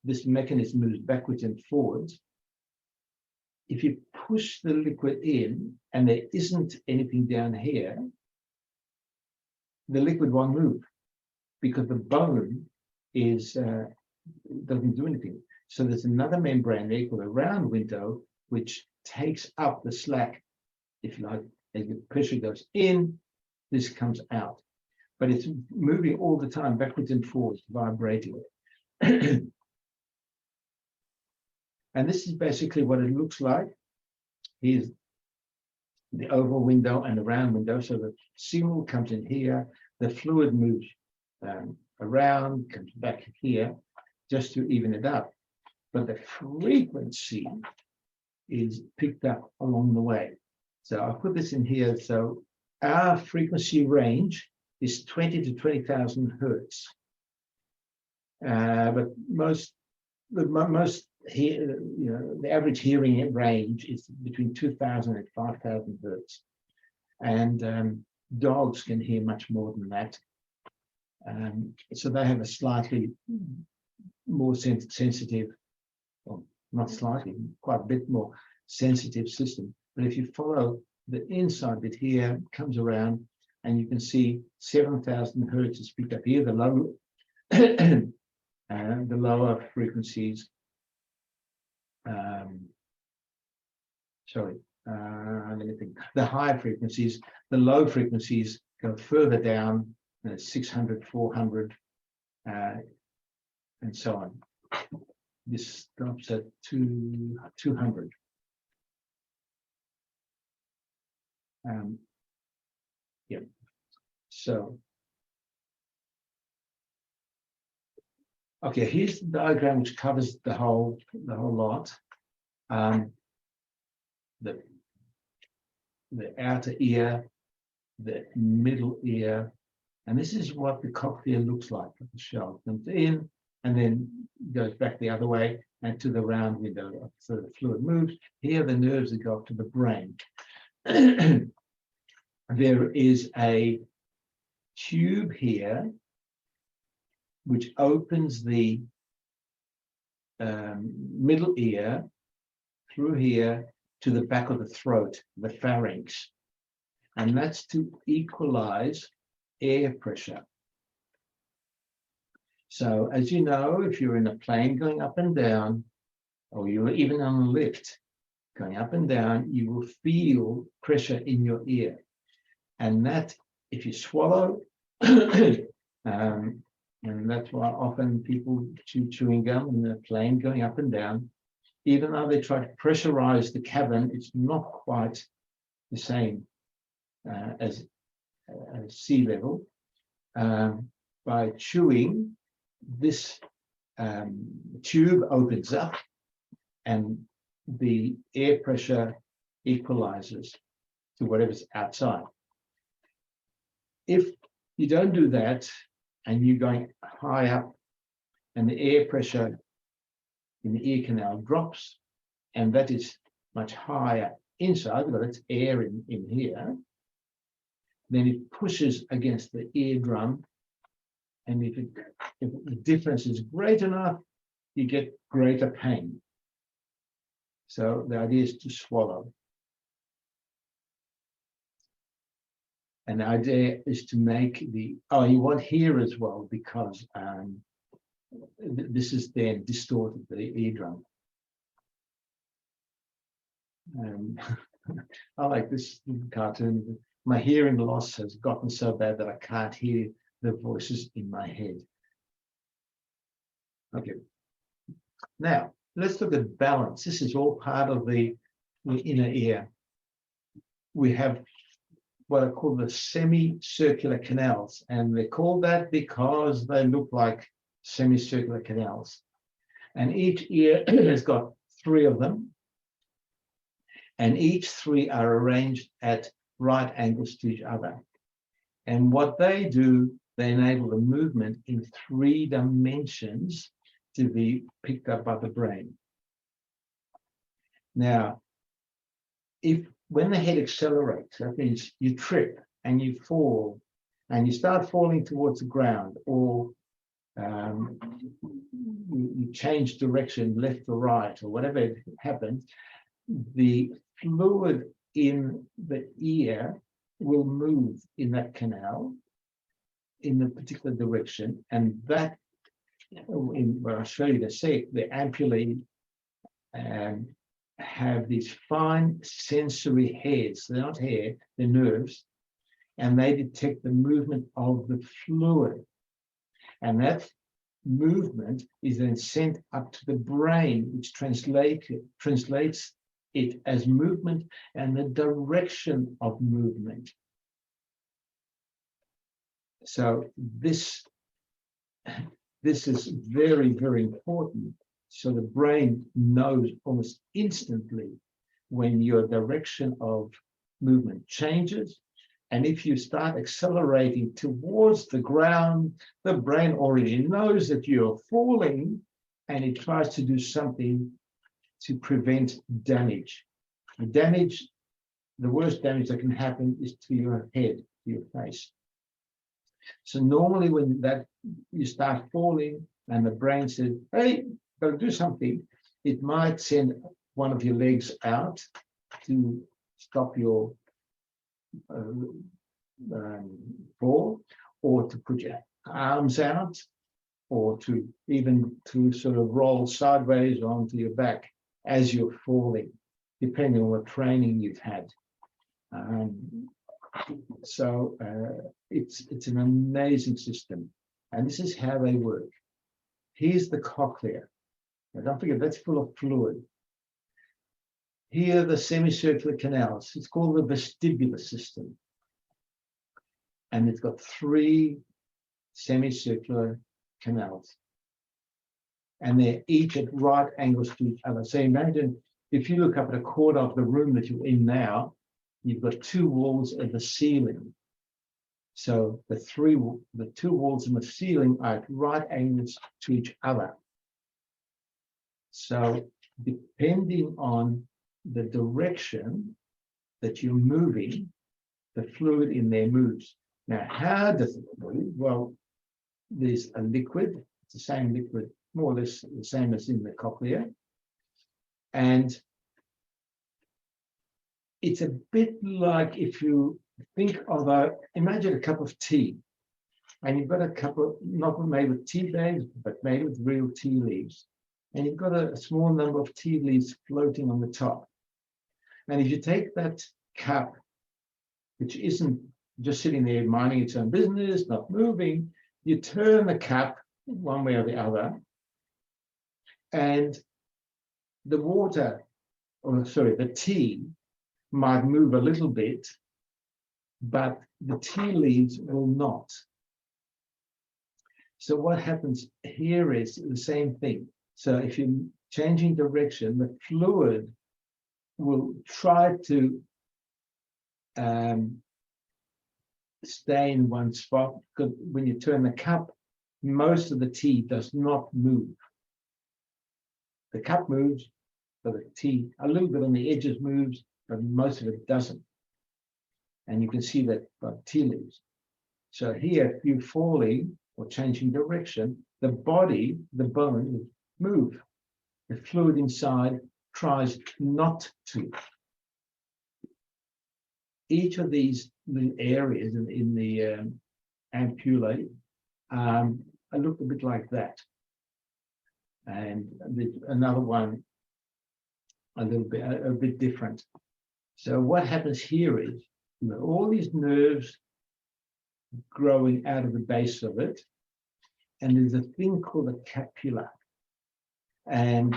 this mechanism moves backwards and forwards. If you push the liquid in and there isn't anything down here, the liquid won't move because the bone doesn't do anything. So there's another membrane there called a round window, which takes up the slack, if you like, as the pressure goes in, this comes out. But it's moving all the time, backwards and forwards, vibrating. And this is basically what it looks like. Here's the oval window and the round window. So the signal comes in here, the fluid moves around, comes back here, just to even it up. But the frequency is picked up along the way. So I'll put this in here. So our frequency range is 20 to 20,000 hertz. But here, the average hearing range is between 2,000 and 5,000 hertz. And dogs can hear much more than that. So they have a slightly more sensitive, well, not slightly, quite a bit more sensitive system. But if you follow the inside bit here, it comes around and you can see 7,000 hertz is picked up here, the low, the lower frequencies. Let me think. The higher frequencies, the low frequencies go further down, 600, 400, and so on. This stops at 200. Yeah. So, okay, here's the diagram which covers the whole lot. The outer ear, the middle ear, and this is what the cochlea looks like. The shell comes in, and then goes back the other way and to the round window. So the fluid moves. Here, the nerves that go up to the brain. There is a tube here which opens the middle ear through here to the back of the throat, the pharynx. And that's to equalize air pressure. So as you know, if you're in a plane going up and down, or you're even on a lift going up and down, you will feel pressure in your ear. And that, if you swallow, and that's why often people chew chewing gum in the plane going up and down, even though they try to pressurize the cavern, it's not quite the same as sea level. By chewing, this tube opens up and the air pressure equalizes to whatever's outside. If you don't do that and you're going high up and the air pressure in the ear canal drops, and that is much higher inside, but it's air in here, then it pushes against the eardrum, and if the difference is great enough, you get greater pain. So the idea is to swallow. And the idea is to make the, you want here as well, because this is then distorted the eardrum. I like this cartoon. My hearing loss has gotten so bad that I can't hear the voices in my head. Okay. Now, let's look at balance. This is all part of the inner ear. We have what are called the semicircular canals, and they're called that because they look like semicircular canals. And each ear has got 3 of them, and each 3 are arranged at right angles to each other. And what they do, they enable the movement in 3 dimensions to be picked up by the brain. Now, when the head accelerates, that means you trip and you fall and you start falling towards the ground, or you change direction left or right, or whatever happens, the fluid in the ear will move in that canal in a particular direction, and that, where I'll show you the ampullae have these fine sensory heads. They're not hair, they're nerves, and they detect the movement of the fluid. And that movement is then sent up to the brain, which translates it as movement and the direction of movement. So this is very, very important. So the brain knows almost instantly when your direction of movement changes. And if you start accelerating towards the ground, the brain already knows that you're falling, and it tries to do something to prevent damage. The worst damage that can happen is to your head, to your face. So normally when you start falling and the brain says, hey, gotta do something, it might send one of your legs out to stop your fall, or to put your arms out, or to sort of roll sideways onto your back as you're falling, depending on what training you've had. So it's an amazing system, and this is how they work. Here's the cochlea. Now don't forget, that's full of fluid. Here are the semicircular canals. It's called the vestibular system. And it's got 3 semicircular canals. And they're each at right angles to each other. So imagine if you look up at a corner of the room that you're in now, you've got 2 walls at the ceiling. So the two walls in the ceiling are at right angles to each other. So depending on the direction that you're moving, the fluid in there moves. Now, how does it move? Well, there's a liquid, it's the same liquid, more or less the same as in the cochlea. And it's a bit like if you think of imagine a cup of tea, and you've got a cup of, not made with tea bags, but made with real tea leaves. And you've got a small number of tea leaves floating on the top. And if you take that cup, which isn't just sitting there minding its own business, not moving, you turn the cup one way or the other, and the water, or sorry, the tea might move a little bit, but the tea leaves will not. So what happens here is the same thing. So if you're changing direction, the fluid will try to stay in one spot, because when you turn the cup, most of the tea does not move. The cup moves, but the tea, a little bit on the edges moves, but most of it doesn't. And you can see that by tea leaves. So here, if you're falling or changing direction, the body, the bone, will move. The fluid inside tries not to. Each of these little areas in the ampullae look a bit like that. And another one a bit different. So what happens here is, you know, all these nerves growing out of the base of it, and there's a thing called a capilla, and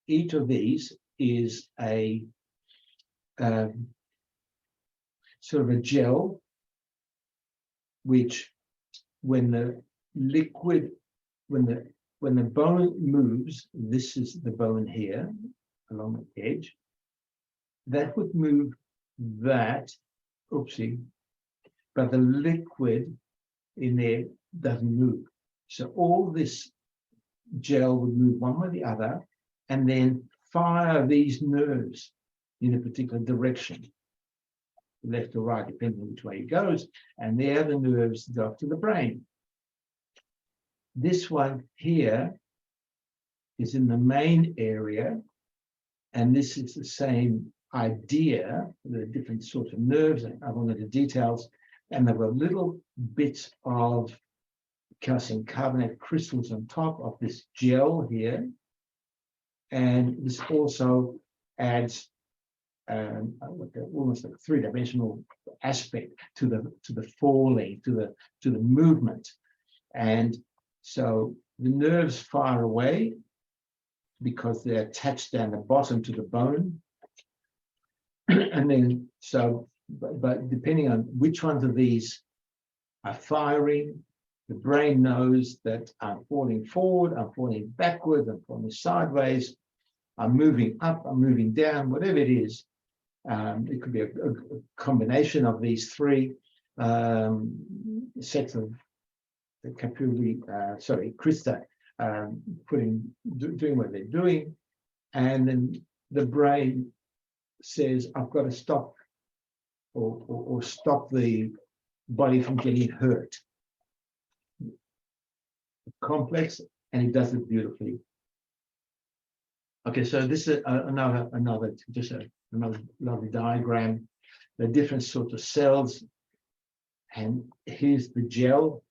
each of these is a sort of a gel, which when the liquid, when the bone moves, this is the bone here along the edge, that would move that, oopsie, but the liquid in there doesn't move. So all this gel would move one way or the other, and then fire these nerves in a particular direction, left or right, depending on which way it goes, and there the nerves go up to the brain. This one here is in the main area, and this is the same idea. There are different sorts of nerves, and I won't go into details, and there were little bits of calcium carbonate crystals on top of this gel here, and this also adds almost like a three-dimensional aspect to the falling, to the movement. And so the nerves fire away because they're attached down the bottom to the bone. And then, so, but depending on which ones of these are firing, the brain knows that I'm falling forward, I'm falling backwards, I'm falling sideways, I'm moving up, I'm moving down, whatever it is. It could be a combination of these three sets of the capillary, crista, doing what they're doing, and then the brain says, "I've got to stop, or stop the body from getting hurt." Complex, and it does it beautifully. Okay, so this is another lovely diagram. The different sorts of cells, and here's the gel,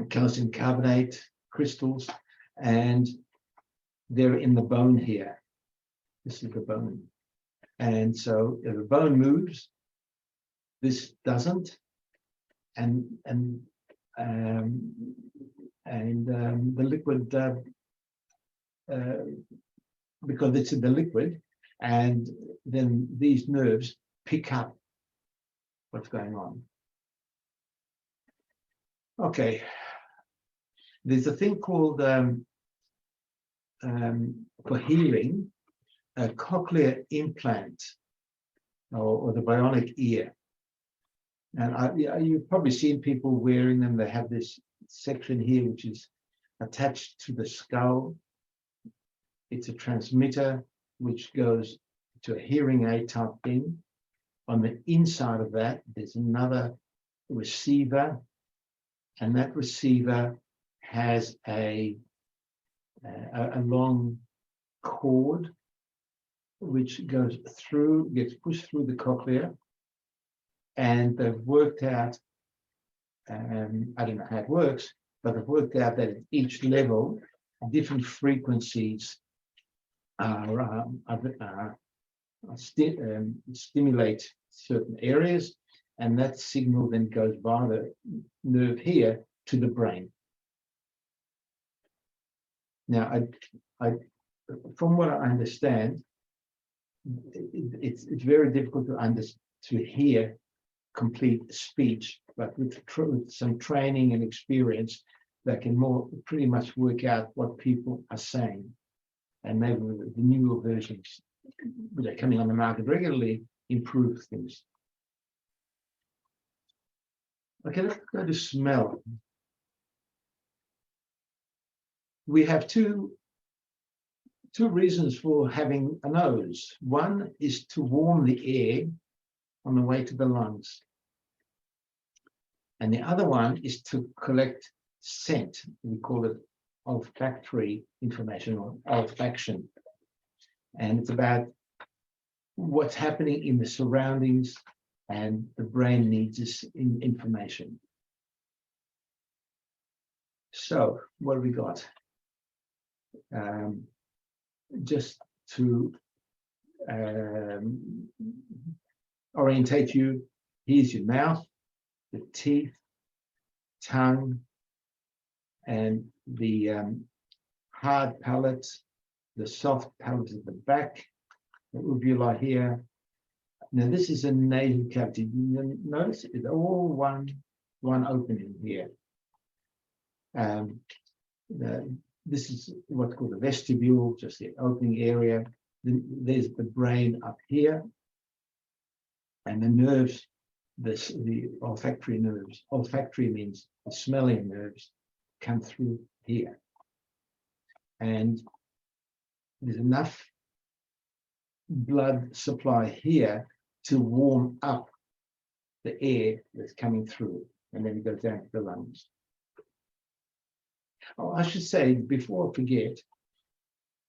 calcium carbonate crystals, and they're in the bone here. This is the bone, and so if the bone moves, this doesn't, and the liquid, because it's in the liquid, and then these nerves pick up what's going on. Okay, there's a thing called for healing, a cochlear implant, or the bionic ear. And you've probably seen people wearing them. They have this section here, which is attached to the skull. It's a transmitter, which goes to a hearing aid type thing. On the inside of that, there's another receiver, and that receiver has a long cord which goes through, gets pushed through the cochlea, and they've worked out, I don't know how it works, but they've worked out that at each level, different frequencies stimulate certain areas, and that signal then goes via the nerve here to the brain. Now, from what I understand, it's very difficult to hear complete speech, but with some training and experience, they can pretty much work out what people are saying. And maybe the newer versions that are coming on the market regularly improve things. Okay, let's go to smell. We have two reasons for having a nose. One is to warm the air on the way to the lungs. And the other one is to collect scent. We call it olfactory information or olfaction. And it's about what's happening in the surroundings, and the brain needs this information. So what have we got? Just to orientate you, here's your mouth, the teeth, tongue, and the hard palate, the soft palate at the back, the uvula here. Now this is a nasal cavity. Notice it's all one opening here. This is what's called the vestibule, just the opening area. There's the brain up here, and the nerves, the olfactory nerves. Olfactory means the smelling nerves come through here. And there's enough blood supply here to warm up the air that's coming through, and then it goes down to the lungs. Oh, I should say, before I forget,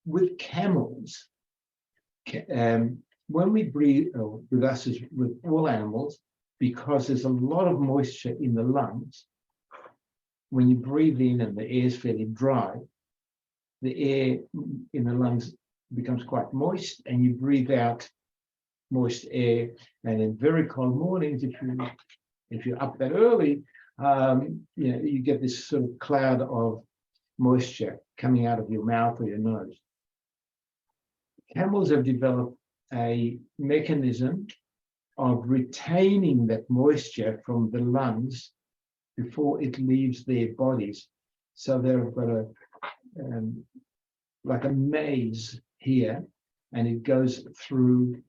with camels, when we breathe, with us as with all animals, because there's a lot of moisture in the lungs, when you breathe in and the air is fairly dry, the air in the lungs becomes quite moist, and you breathe out moist air. And in very cold mornings, if you're up that early, you get this sort of cloud of moisture coming out of your mouth or your nose. Camels have developed a mechanism of retaining that moisture from the lungs before it leaves their bodies. So they've got like a maze here, and it goes through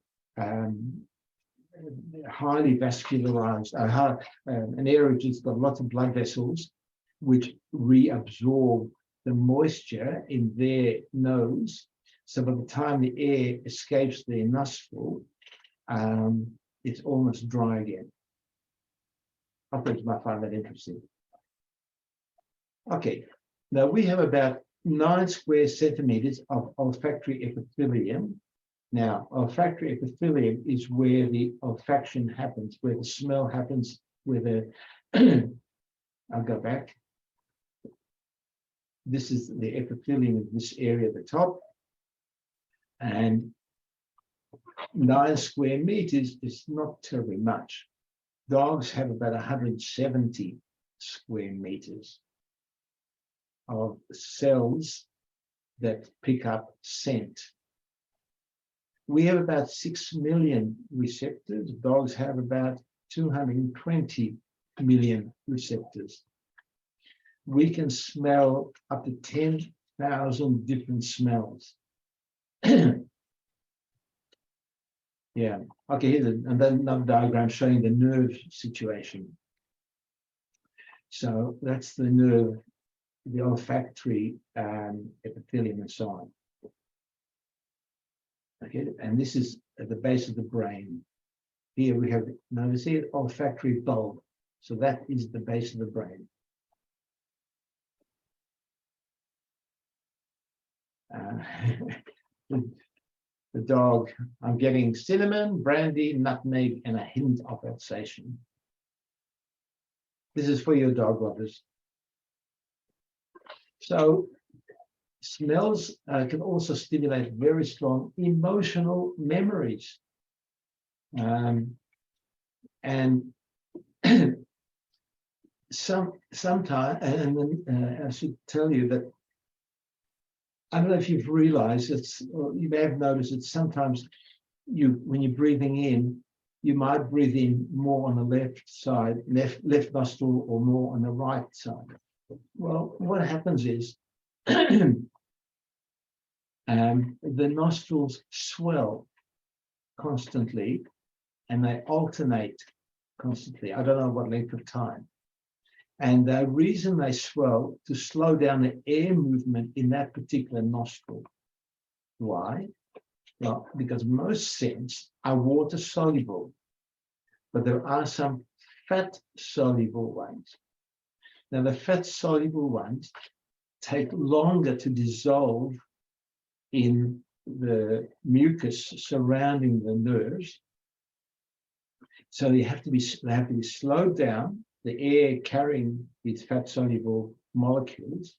highly vascularized, an area which has got lots of blood vessels, which reabsorb the moisture in their nose. So by the time the air escapes their nostril, it's almost dry again. I thought you might find that interesting. Okay, now we have about 9 square centimeters of olfactory epithelium. Now, olfactory epithelium is where the olfaction happens, where the smell happens, where the, I'll go back. This is the epithelium of this area at the top. And 9 square meters is not terribly much. Dogs have about 170 square meters of cells that pick up scent. We have about 6 million receptors. Dogs have about 220 million receptors. We can smell up to 10,000 different smells. Yeah, okay, here's and then another diagram showing the nerve situation. So that's the nerve, the olfactory epithelium and so on. Okay, and this is at the base of the brain. Here we have, now you see it, olfactory bulb. So that is the base of the brain. The dog, I'm getting cinnamon, brandy, nutmeg, and a hint of Alsatian. This is for your dog lovers. So smells can also stimulate very strong emotional memories. And sometimes, and I should tell you that I don't know if you've realized it's, or you may have noticed that sometimes when you're breathing in, you might breathe in more on the left side, left nostril, or more on the right side. Well, what happens is the nostrils swell constantly and they alternate constantly. I don't know what length of time. And the reason they swell to slow down the air movement in that particular nostril. Why? Well, because most scents are water soluble, but there are some fat soluble ones. Now, the fat soluble ones take longer to dissolve in the mucus surrounding the nerves. So they have to be slowed down. The air carrying these fat soluble molecules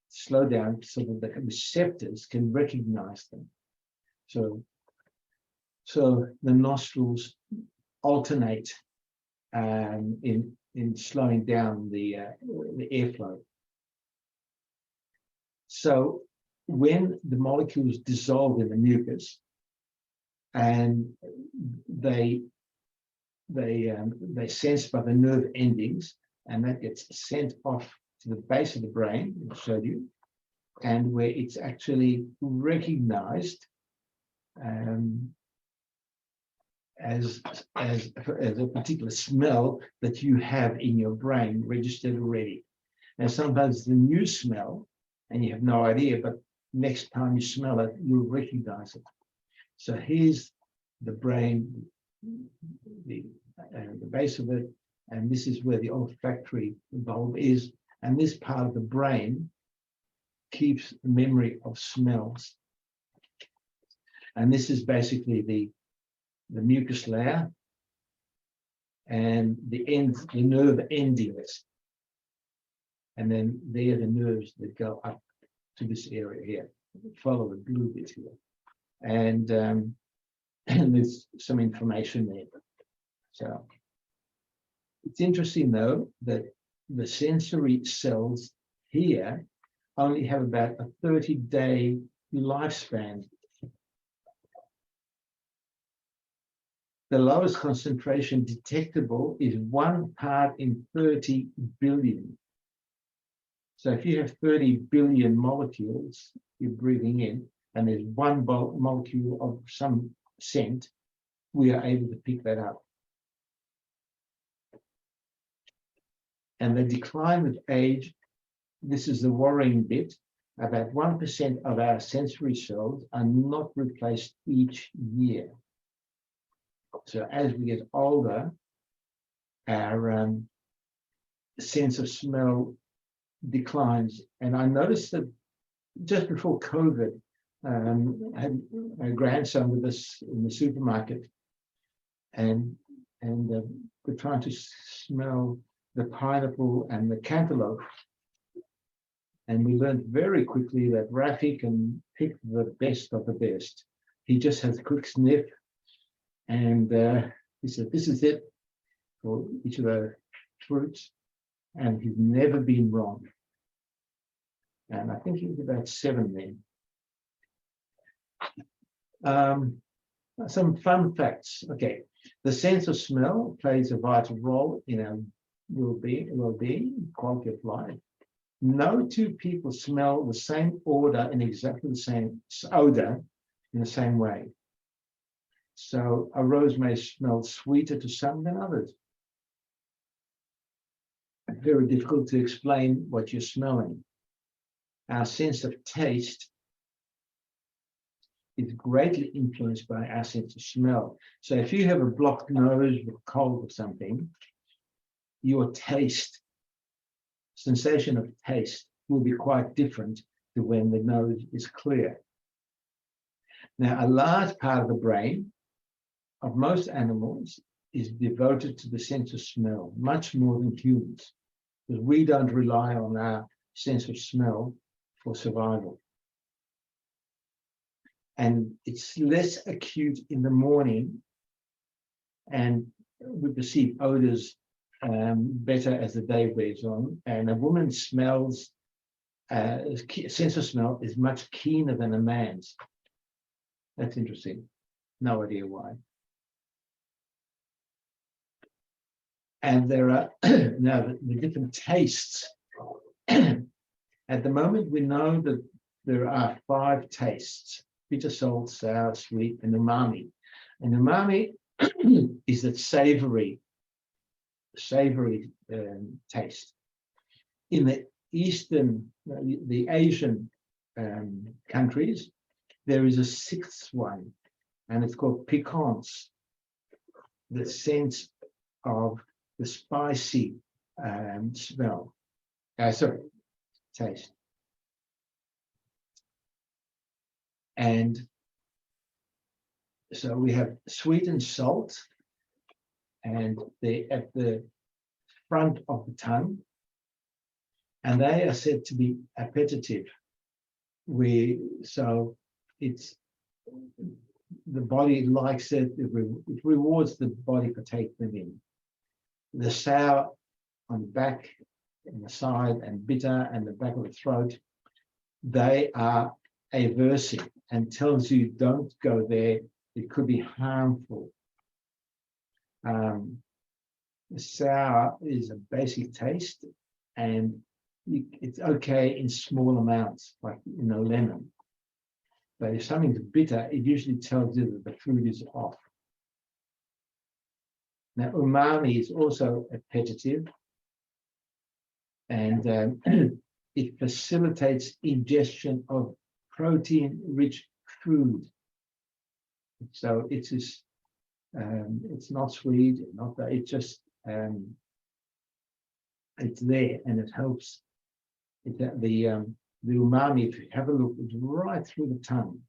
slow down so that the receptors can recognize them. So the nostrils alternate in slowing down the airflow. So when the molecules dissolve in the mucus and they sensed by the nerve endings, and that gets sent off to the base of the brain, I showed you, and where it's actually recognized as a particular smell that you have in your brain registered already. And sometimes the new smell, and you have no idea, but next time you smell it, you'll recognize it. So here's the brain, the base of it, and this is where the olfactory bulb is, and this part of the brain keeps the memory of smells. And this is basically the mucus layer and the nerve endings. And then there are the nerves that go up to this area here. Follow the blue bit here. And there's some information there. So it's interesting though that the sensory cells here only have about a 30-day lifespan. The lowest concentration detectable is 1 part in 30 billion. So if you have 30 billion molecules you're breathing in, and there's one molecule of some scent, we are able to pick that up. And the decline with age, this is the worrying bit, about 1% of our sensory cells are not replaced each year. So as we get older, our sense of smell declines. And I noticed that just before COVID, I had a grandson with us in the supermarket, and we're trying to smell the pineapple and the cantaloupe. And we learned very quickly that Rafi can pick the best of the best. He just has a quick sniff, and he said, "This is it for each of the fruits," and he's never been wrong. And I think he was about 7 then. Some fun facts. Okay, the sense of smell plays a vital role in our well-being, quality of life. No two people smell the same odor in exactly the same odor in the same way. So a rose may smell sweeter to some than others. Very difficult to explain what you're smelling. Our sense of taste is greatly influenced by our sense of smell. So if you have a blocked nose with cold or something, your taste, sensation of taste, will be quite different to when the nose is clear. Now, a large part of the brain of most animals is devoted to the sense of smell, much more than humans, because we don't rely on our sense of smell for survival. And it's less acute in the morning, and we perceive odors better as the day wears on. And a woman's smells, sense of smell is much keener than a man's. That's interesting. No idea why. And there are now the different tastes. At the moment, we know that there are 5 tastes: bitter, salt, sour, sweet, and umami. And umami is that savory taste. In the Eastern, the Asian countries, there is a 6th one, and it's called piquance, the sense of the spicy smell. Taste. And so we have sweet and salt, and they're at the front of the tongue, and they are said to be appetitive. So it's the body likes it, it rewards the body for taking them in. The sour on the back and the side, and bitter and the back of the throat, they are aversive and tells you don't go there, it could be harmful. Sour is a basic taste, and it's okay in small amounts, like in a lemon. But if something's bitter, it usually tells you that the food is off. Now, umami is also appetitive, and it facilitates ingestion of protein-rich food. So it's not sweet, not that, it just it's there, and it helps. The umami, if you have a look, is right through the tongue.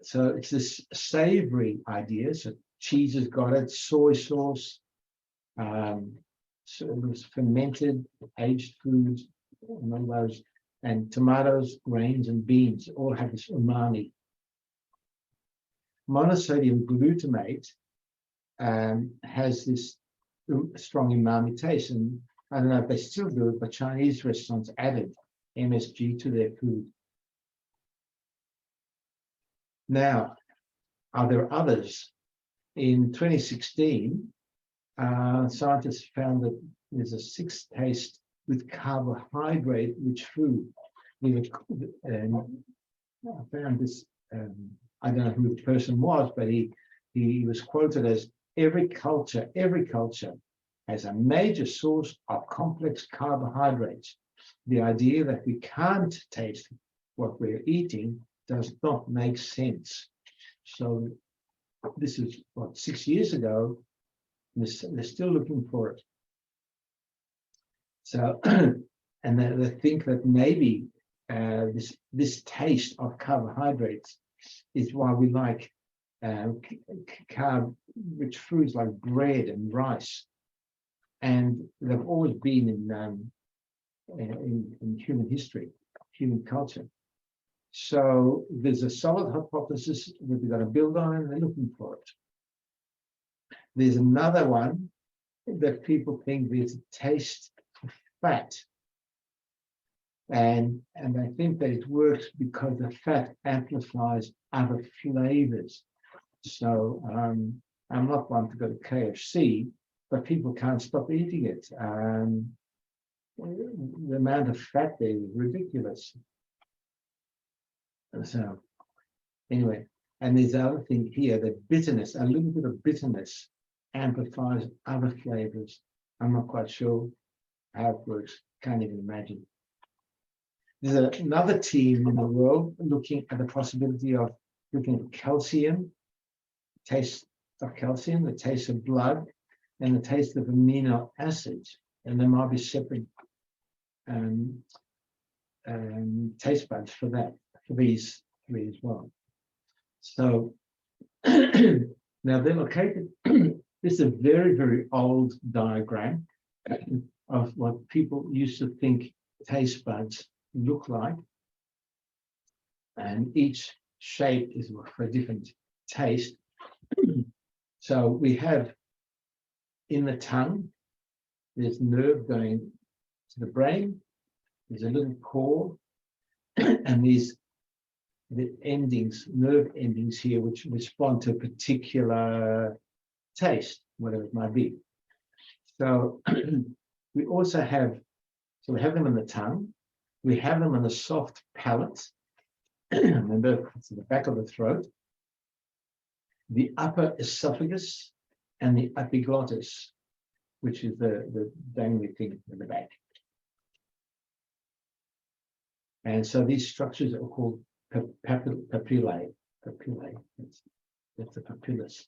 So it's this savory idea. So cheese has got it, soy sauce, so it was fermented, aged foods, among those, and tomatoes, grains, and beans all have this umami. Monosodium glutamate has this strong umami taste, and I don't know if they still do it, but Chinese restaurants added MSG to their food. Now, are there others? In 2016, scientists found that there's a 6th taste with carbohydrate-rich food. I found this, I don't know who the person was, but he was quoted as, every culture has a major source of complex carbohydrates. The idea that we can't taste what we're eating does not make sense. So this is what, 6 years ago, they're still looking for it. So, and they think that maybe this taste of carbohydrates is why we like carb-rich foods like bread and rice, and they've always been in human history, human culture. So there's a solid hypothesis that we've got to build on, and they're looking for it. There's another one that people think there's a taste of fat, and I think that it works because the fat amplifies other flavors. So I'm not one to go to KFC, but people can't stop eating it. The amount of fat there is ridiculous. So Anyway, and there's the other thing here, that bitterness, a little bit of bitterness amplifies other flavors. I'm not quite sure how it works. Can't even imagine. There's another team in the world looking at the possibility of looking at calcium, taste of calcium, the taste of blood, and the taste of amino acids. And there might be separate taste buds for that, for these three as well. So now they're located, this is a very, very old diagram of what people used to think taste buds look like. And each shape is for a different taste. So we have in the tongue, there's nerve going to the brain, there's a little core, and these the endings, nerve endings here, which respond to a particular taste, whatever it might be. So we also have, so we have them in the tongue, we have them in the soft palate, remember it's in the back of the throat, the upper esophagus, and the epiglottis, which is the dangly thing in the back. And so these structures are called papillae. That's the papillus.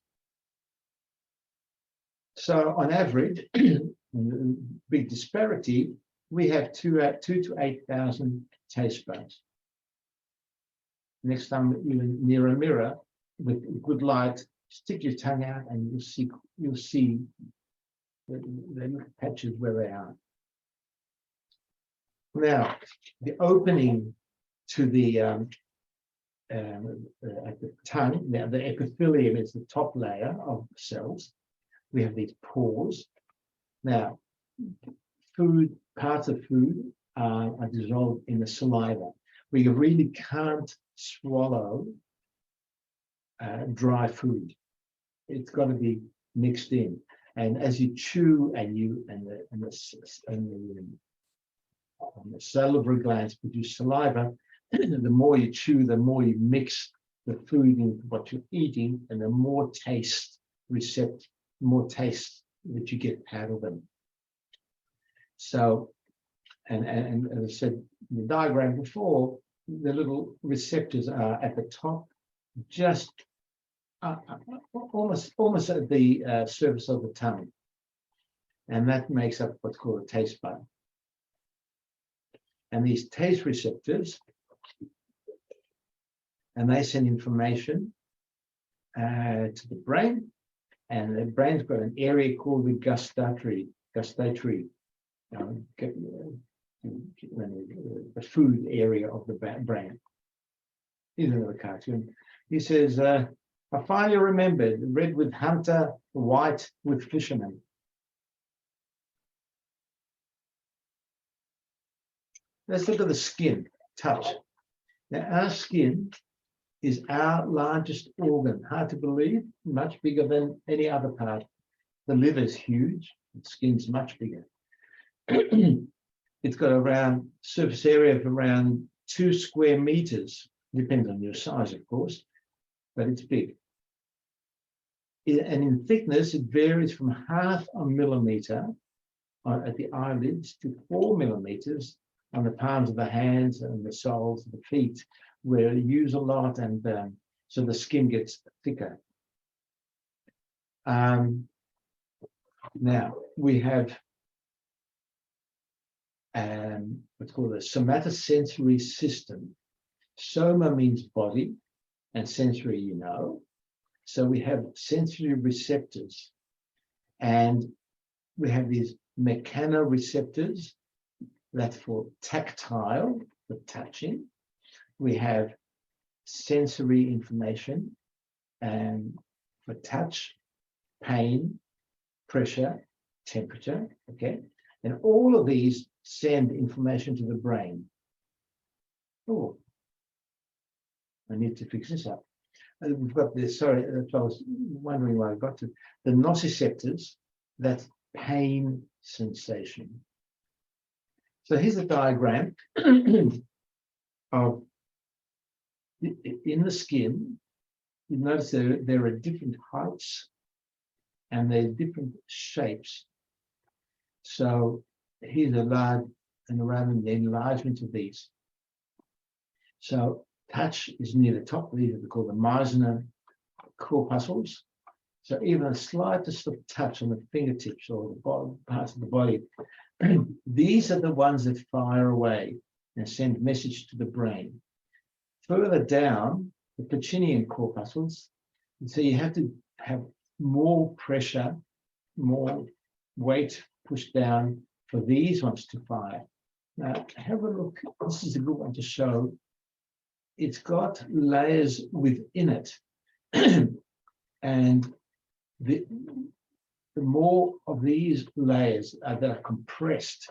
So on average, big disparity, we have 2 to 8,000 taste buds. Next time you're near a mirror with good light, stick your tongue out and you'll see the little patches where they are. Now, the opening to the at the tongue, now the epithelium is the top layer of cells. We have these pores. Now, food, parts of food are dissolved in the saliva. We really can't swallow dry food. It's got to be mixed in. And as you chew and the salivary glands produce saliva, the more you chew, the more you mix the food into what you're eating, and the more taste that you get out of them. So, and as I said in the diagram before, the little receptors are at the top, just almost at the surface of the tongue, and that makes up what's called a taste bud. And these taste receptors, and they send information to the brain, and the brain's got an area called the gustatory, the food area of the brain. Here's another cartoon. He says, I finally remembered, red with hunter, white with fisherman. Let's look at the skin, touch. Now, our skin is our largest organ. Hard to believe, much bigger than any other part. The liver is huge, the skin's much bigger. It's got around surface area of around 2 square meters. Depends on your size, of course, but it's big. And in thickness, it varies from 0.5 millimeter at the eyelids to 4 millimeters on the palms of the hands and the soles of the feet, where you use a lot, and so the skin gets thicker. Now we have what's called a somatosensory system. Soma means body, and sensory, you know. So we have sensory receptors, and we have these mechanoreceptors. That's for tactile, for touching. We have sensory information, and for touch, pain, pressure, temperature, okay? And all of these send information to the brain. Oh, I need to fix this up. We've got this, sorry, I was wondering why I got to the nociceptors, that's pain sensation. So here's a diagram of in the skin, you notice there are different heights and they're different shapes. So here's a large and around the enlargement of these. So touch is near the top. These are called the Meissner corpuscles. So even the slightest of touch on the fingertips or the bottom parts of the body, these are the ones that fire away and send message to the brain. Further down, the Pacinian corpuscles, so you have to have more pressure, more weight pushed down for these ones to fire. Now, have a look. This is a good one to show. It's got layers within it. And the more of these layers that are compressed,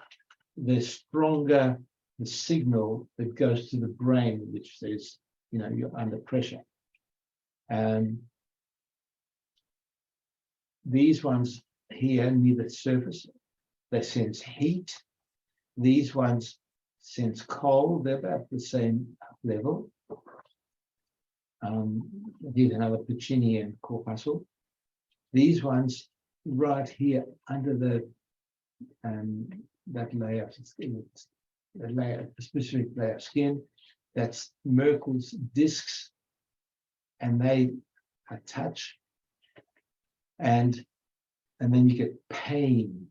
the stronger the signal that goes to the brain, which says, you know, you're under pressure. And these ones here near the surface, they sense heat. These ones sense cold. They're about the same level. Here's another Pacinian corpuscle. These ones right here under the that layer, a specific layer of skin, that's Merkel's discs, and they attach, and then you get pain.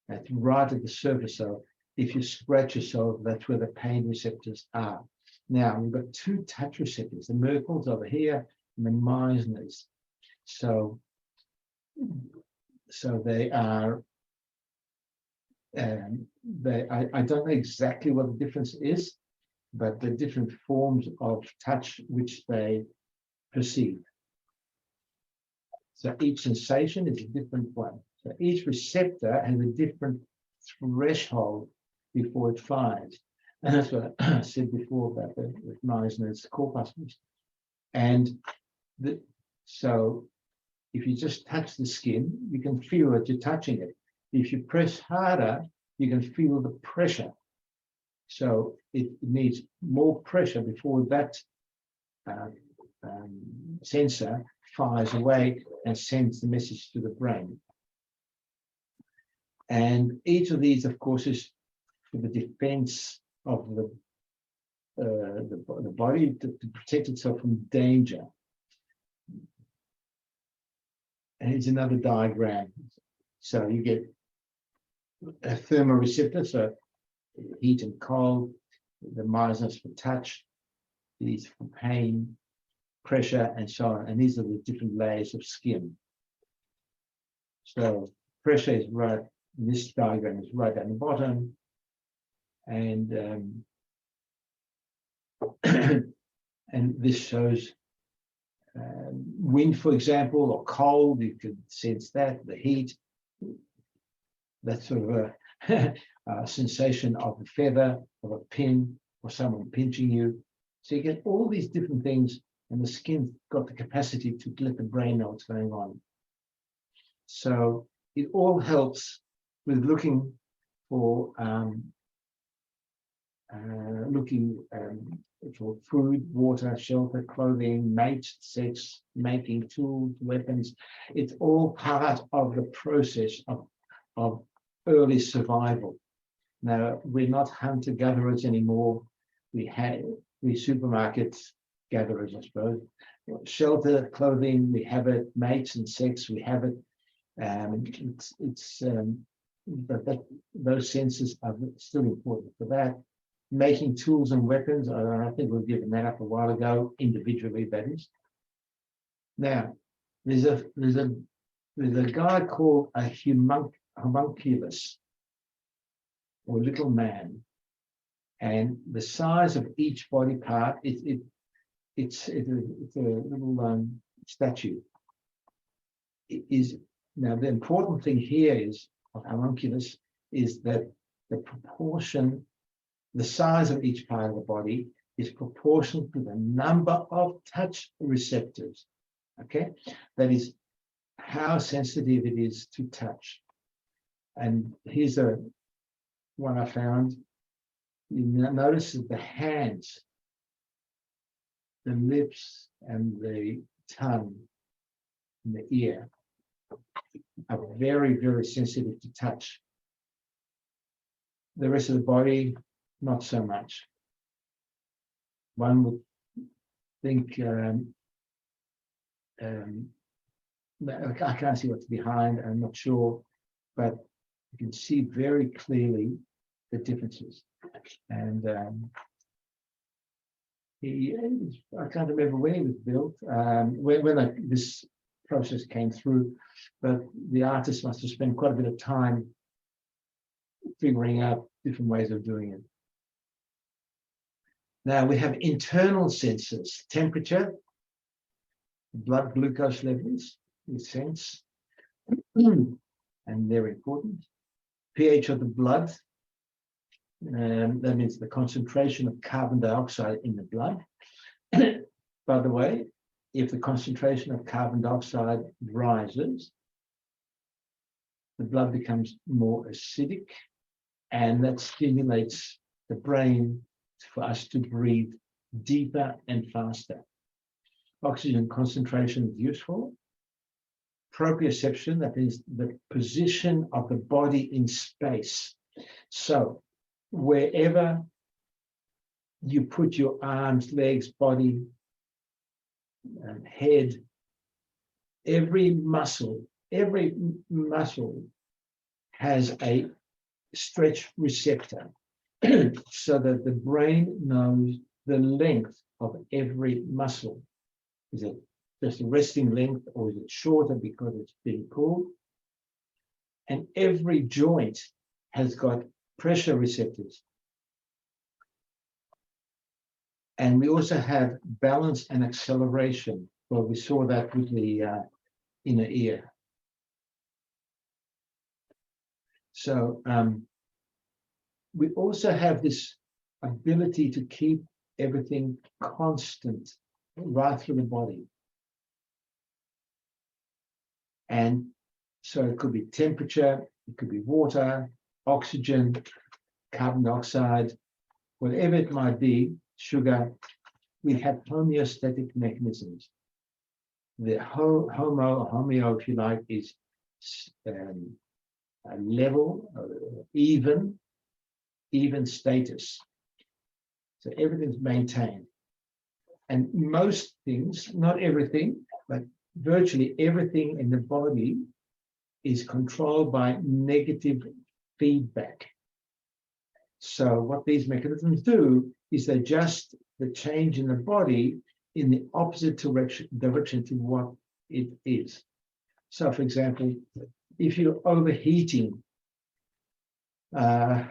That's right at the surface. So if you scratch yourself, that's where the pain receptors are. Now we've got two touch receptors, the Merkel's over here and the Meissner's. So they are, I don't know exactly what the difference is, but the different forms of touch which they perceive. So each sensation is a different one. So each receptor has a different threshold before it fires. And that's what I said before about the Meissner's corpuscles. And so if you just touch the skin, you can feel that you're touching it. If you press harder, you can feel the pressure. So it needs more pressure before that sensor fires away and sends the message to the brain. And each of these, of course, is for the defense of the body to protect itself from danger. And here's another diagram. So you get a thermoreceptor, so heat and cold, the Meissner's for touch, these for pain, pressure, and so on. And these are the different layers of skin. So pressure is right, this diagram is right down the bottom. And and this shows wind, for example, or cold. You could sense that, the heat, that sort of a sensation of a feather, of a pin, or someone pinching you. So you get all these different things, and the skin's got the capacity to let the brain know what's going on. So it all helps with looking for for food, water, shelter, clothing, mates, sex, making tools, weapons. It's all part of the process of early survival. Now, we're not hunter-gatherers anymore. We supermarket gatherers, I suppose. Shelter, clothing, we have it. Mates and sex, we have it. But those senses are still important for that. Making tools and weapons, I think we've given that up a while ago, individually, that is. Now, there's a guy called a homunculus, or little man, and the size of each body part, it's a little statue. Now the important thing here is of homunculus is that the proportion, the size of each part of the body is proportional to the number of touch receptors. Okay, that is how sensitive it is to touch. And here's one I found. You notice that the hands the lips and the tongue and the ear are very, very sensitive to touch. The rest of the body, not so much. One would think, I can't see what's behind, I'm not sure, but you can see very clearly the differences. And I can't remember when he was built, when this process came through, but the artist must have spent quite a bit of time figuring out different ways of doing it. Now we have internal sensors: temperature, blood glucose levels, we sense, and they're important. pH of the blood, that means the concentration of carbon dioxide in the blood. By the way, if the concentration of carbon dioxide rises, the blood becomes more acidic, and that stimulates the brain for us to breathe deeper and faster. Oxygen concentration is useful. Proprioception, that is the position of the body in space. So wherever you put your arms, legs, body, and head, every muscle has a stretch receptor so that the brain knows the length of every muscle. Is it just a resting length, or is it shorter because it's being pulled? And every joint has got pressure receptors. And we also have balance and acceleration. Well, we saw that with the inner ear. So we also have this ability to keep everything constant right through the body. And so it could be temperature, it could be water, oxygen, carbon dioxide, whatever it might be, sugar. We have homeostatic mechanisms. The homeo, if you like, is a level, even status. So everything's maintained. And most things, not everything, but virtually everything in the body is controlled by negative feedback. So what these mechanisms do is they adjust the change in the body in the opposite direction to what it is. So for example, if you're overheating, you're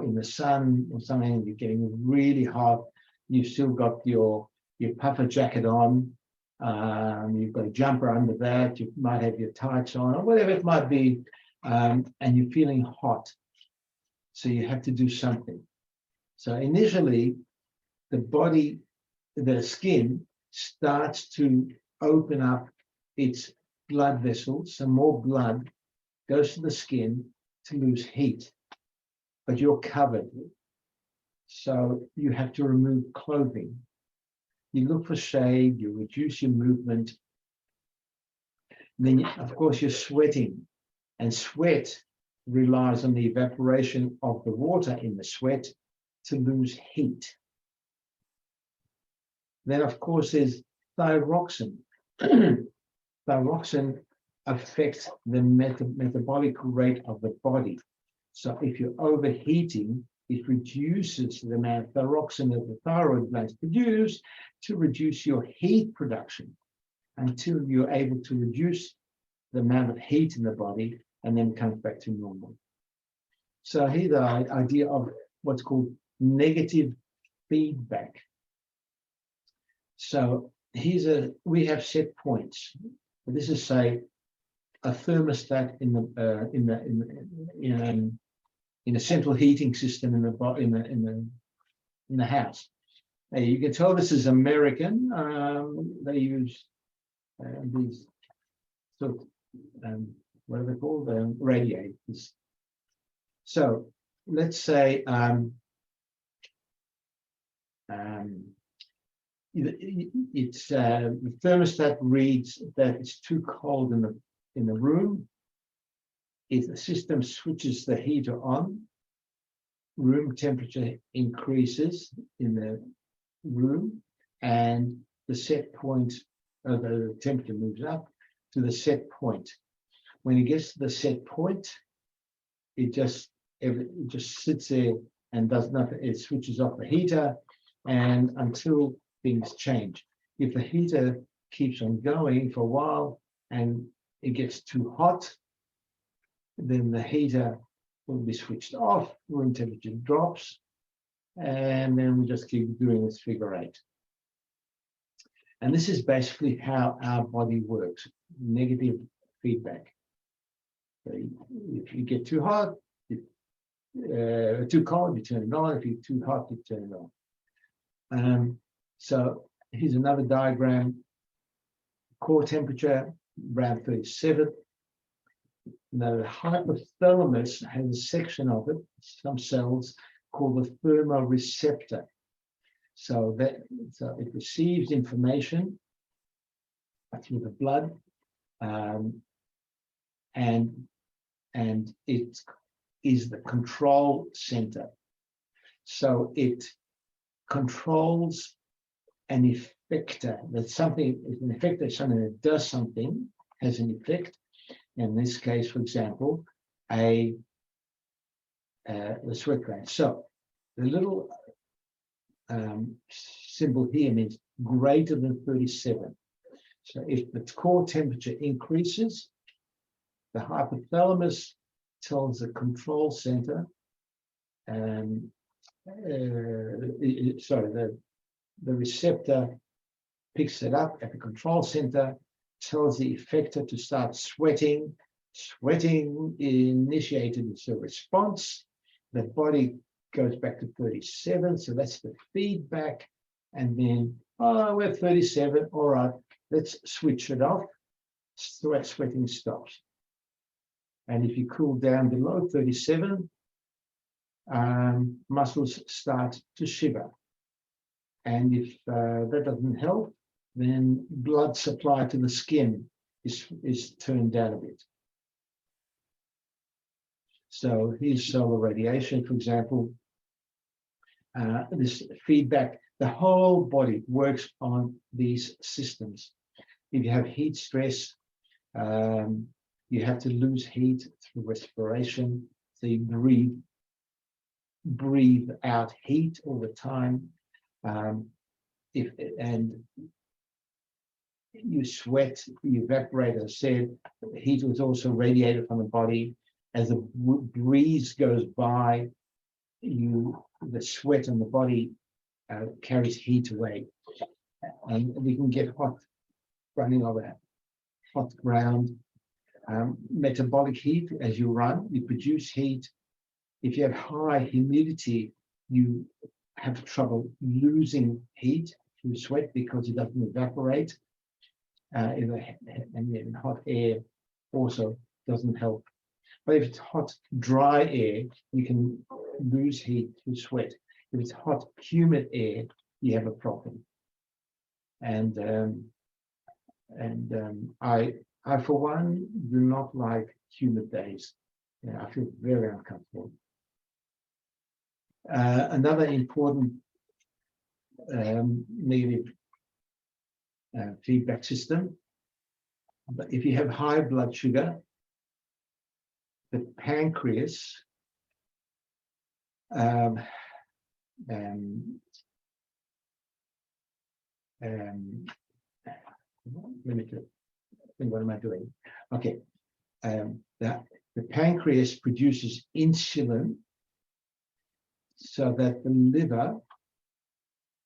in the sun or something, you're getting really hot, you've still got your puffer jacket on, you've got a jumper under that, you might have your tights on, or whatever it might be, and you're feeling hot. So you have to do something. So initially, the body, the skin starts to open up its blood vessels, some more blood goes to the skin to lose heat, but you're covered. So you have to remove clothing. You look for shade, you reduce your movement. And then, of course, you're sweating, and sweat relies on the evaporation of the water in the sweat to lose heat. Then, of course, there's thyroxine. Thyroxine affects the metabolic rate of the body. So if you're overheating, it reduces the amount of thyroxine that the thyroid glands produce to reduce your heat production until you're able to reduce the amount of heat in the body, and then it comes back to normal. So here's the idea of what's called negative feedback. So we have set points. This is, say, a thermostat in a central heating system in the house. Now, you can tell this is American. They use these sort of what are they called? Radiators. So let's say it's the thermostat reads that it's too cold in the room. If the system switches the heater on, room temperature increases in the room, and the set point of the temperature moves up to the set point. When it gets to the set point, it just sits there and does nothing. It switches off the heater, and until things change. If the heater keeps on going for a while and it gets too hot, then the heater will be switched off, room temperature drops, and then we just keep doing this figure eight. And this is basically how our body works, negative feedback. So if you get too hot, too cold, you turn it on. If you're too hot, you turn it on. So here's another diagram. Core temperature, around 37. Now, the hypothalamus has a section of it, some cells called the thermoreceptor. So it receives information through the blood, and it is the control center. So it controls an effector. That's something, an effector is something that does something, has an effect. In this case, for example, the sweat gland. So the little symbol here means greater than 37. So if the core temperature increases, the hypothalamus tells the control center, the receptor picks it up at the control center, tells the effector to start sweating. Sweating initiated is a response. The body goes back to 37, so that's the feedback. And then, oh, we're 37, all right, let's switch it off. Sweating stops. And if you cool down below 37, muscles start to shiver. And if that doesn't help, then blood supply to the skin is turned down a bit. So here's solar radiation, for example. This feedback, the whole body works on these systems. If you have heat stress, you have to lose heat through respiration. So you breathe out heat all the time. And you sweat, you evaporate, as I said. Heat was also radiated from the body. As the breeze goes by, the sweat on the body carries heat away. And we can get hot running over hot ground. Metabolic heat, as you run, you produce heat. If you have high humidity, you have trouble losing heat through sweat because it doesn't evaporate. And then hot air also doesn't help. But if it's hot, dry air, you can lose heat through sweat. If it's hot, humid air, you have a problem. And I, for one, do not like humid days. Yeah, I feel very uncomfortable. Another important negative feedback system. But if you have high blood sugar, the pancreas let me think, what am I doing? Okay, the pancreas produces insulin so that the liver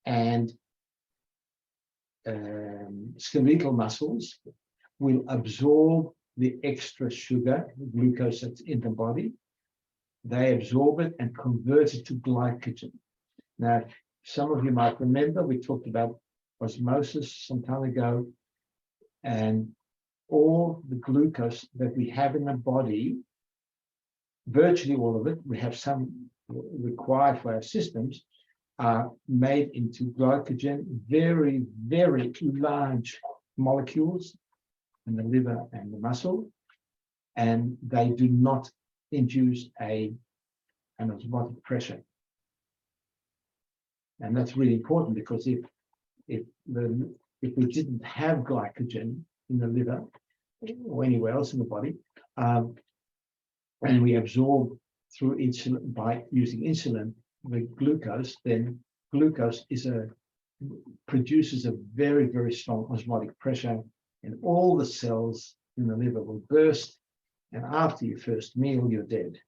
and skeletal muscles will absorb the extra sugar, glucose that's in the body. They absorb it and convert it to glycogen. Now, some of you might remember we talked about osmosis some time ago, and all the glucose that we have in the body, virtually all of it, we have some required for our systems, are made into glycogen, very, very large molecules in the liver and the muscle, and they do not induce an osmotic pressure. And that's really important, because if we didn't have glycogen in the liver or anywhere else in the body, and we absorb through insulin by using insulin the glucose, then glucose produces a very, very strong osmotic pressure, and all the cells in the liver will burst, and after your first meal, you're dead.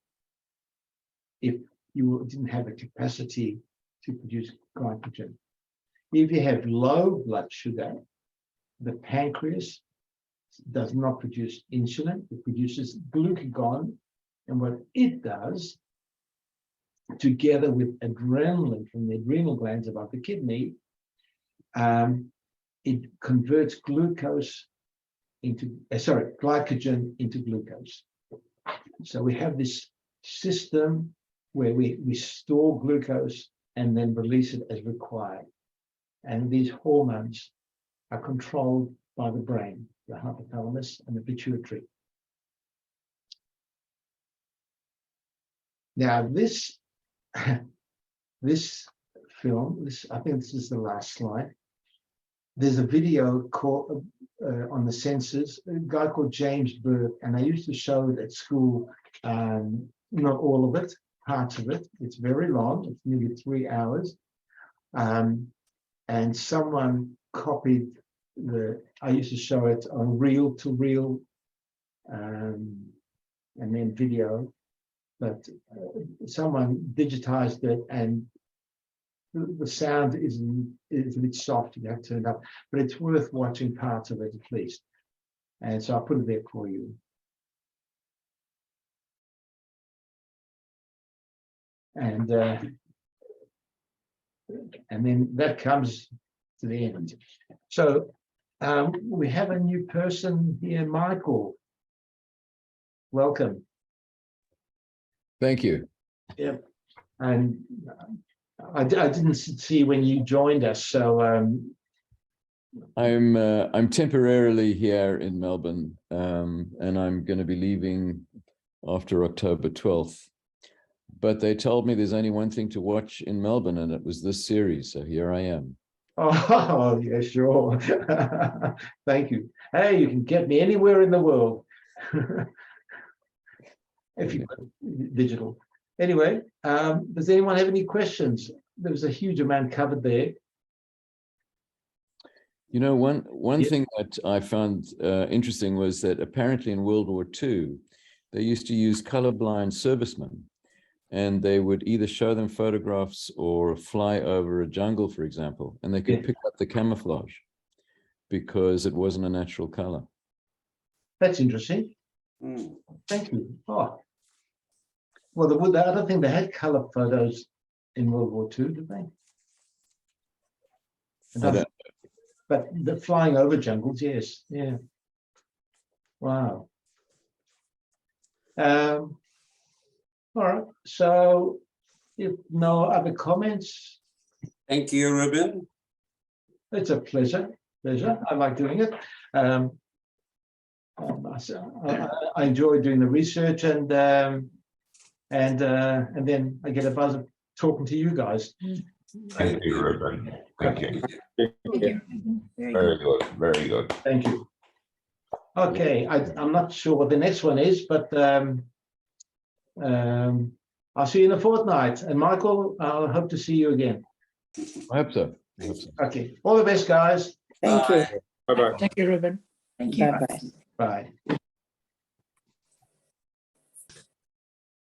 If you didn't have the capacity to produce glycogen. If you have low blood sugar, the pancreas does not produce insulin, it produces glucagon, and what it does, together with adrenaline from the adrenal glands above the kidney, it converts glycogen into glucose. So we have this system where we store glucose and then release it as required. And these hormones are controlled by the brain, the hypothalamus and the pituitary. Now this film, I think this is the last slide. There's a video called on the senses, a guy called James Burke, and I used to show it at school, not all of it, parts of it. It's very long, it's nearly 3 hours. And someone copied I used to show it on reel to reel, and then video, but someone digitized it, and the sound is a bit soft, you have to turn it up, but it's worth watching parts of it at least. And so I'll put it there for you. And then that comes to the end. So we have a new person here, Michael. Welcome. Thank you. Yeah, and I didn't see when you joined us, so I'm temporarily here in Melbourne, and I'm going to be leaving after October 12th. But they told me there's only one thing to watch in Melbourne, and it was this series. So here I am. Oh, yeah, sure. Thank you. Hey, you can get me anywhere in the world. If you digital. Anyway, does anyone have any questions? There was a huge amount covered there. You know, one Yeah. thing that I found interesting was that apparently in World War II, they used to use colorblind servicemen, and they would either show them photographs or fly over a jungle, for example, and they could Yeah. pick up the camouflage because it wasn't a natural color. That's interesting. Thank you. Oh. Well, I don't think they had color photos in World War II, did they? I don't- But the flying over jungles, yes. Yeah. Wow. All right. So if no other comments, Thank you, Ruben. it's a pleasure. I like doing it. I enjoy doing the research, and then I get a buzz of talking to you guys. Thank you, Ruben. Thank you. Yeah. Very good. Very good. Thank you. Okay, I'm not sure what the next one is, but I'll see you in a fortnight. And Michael, I hope to see you again. I hope so. I hope so. Okay, all the best, guys. Thank you. Bye. Bye-bye. Thank you, Ruben. Thank you. Bye-bye. Bye.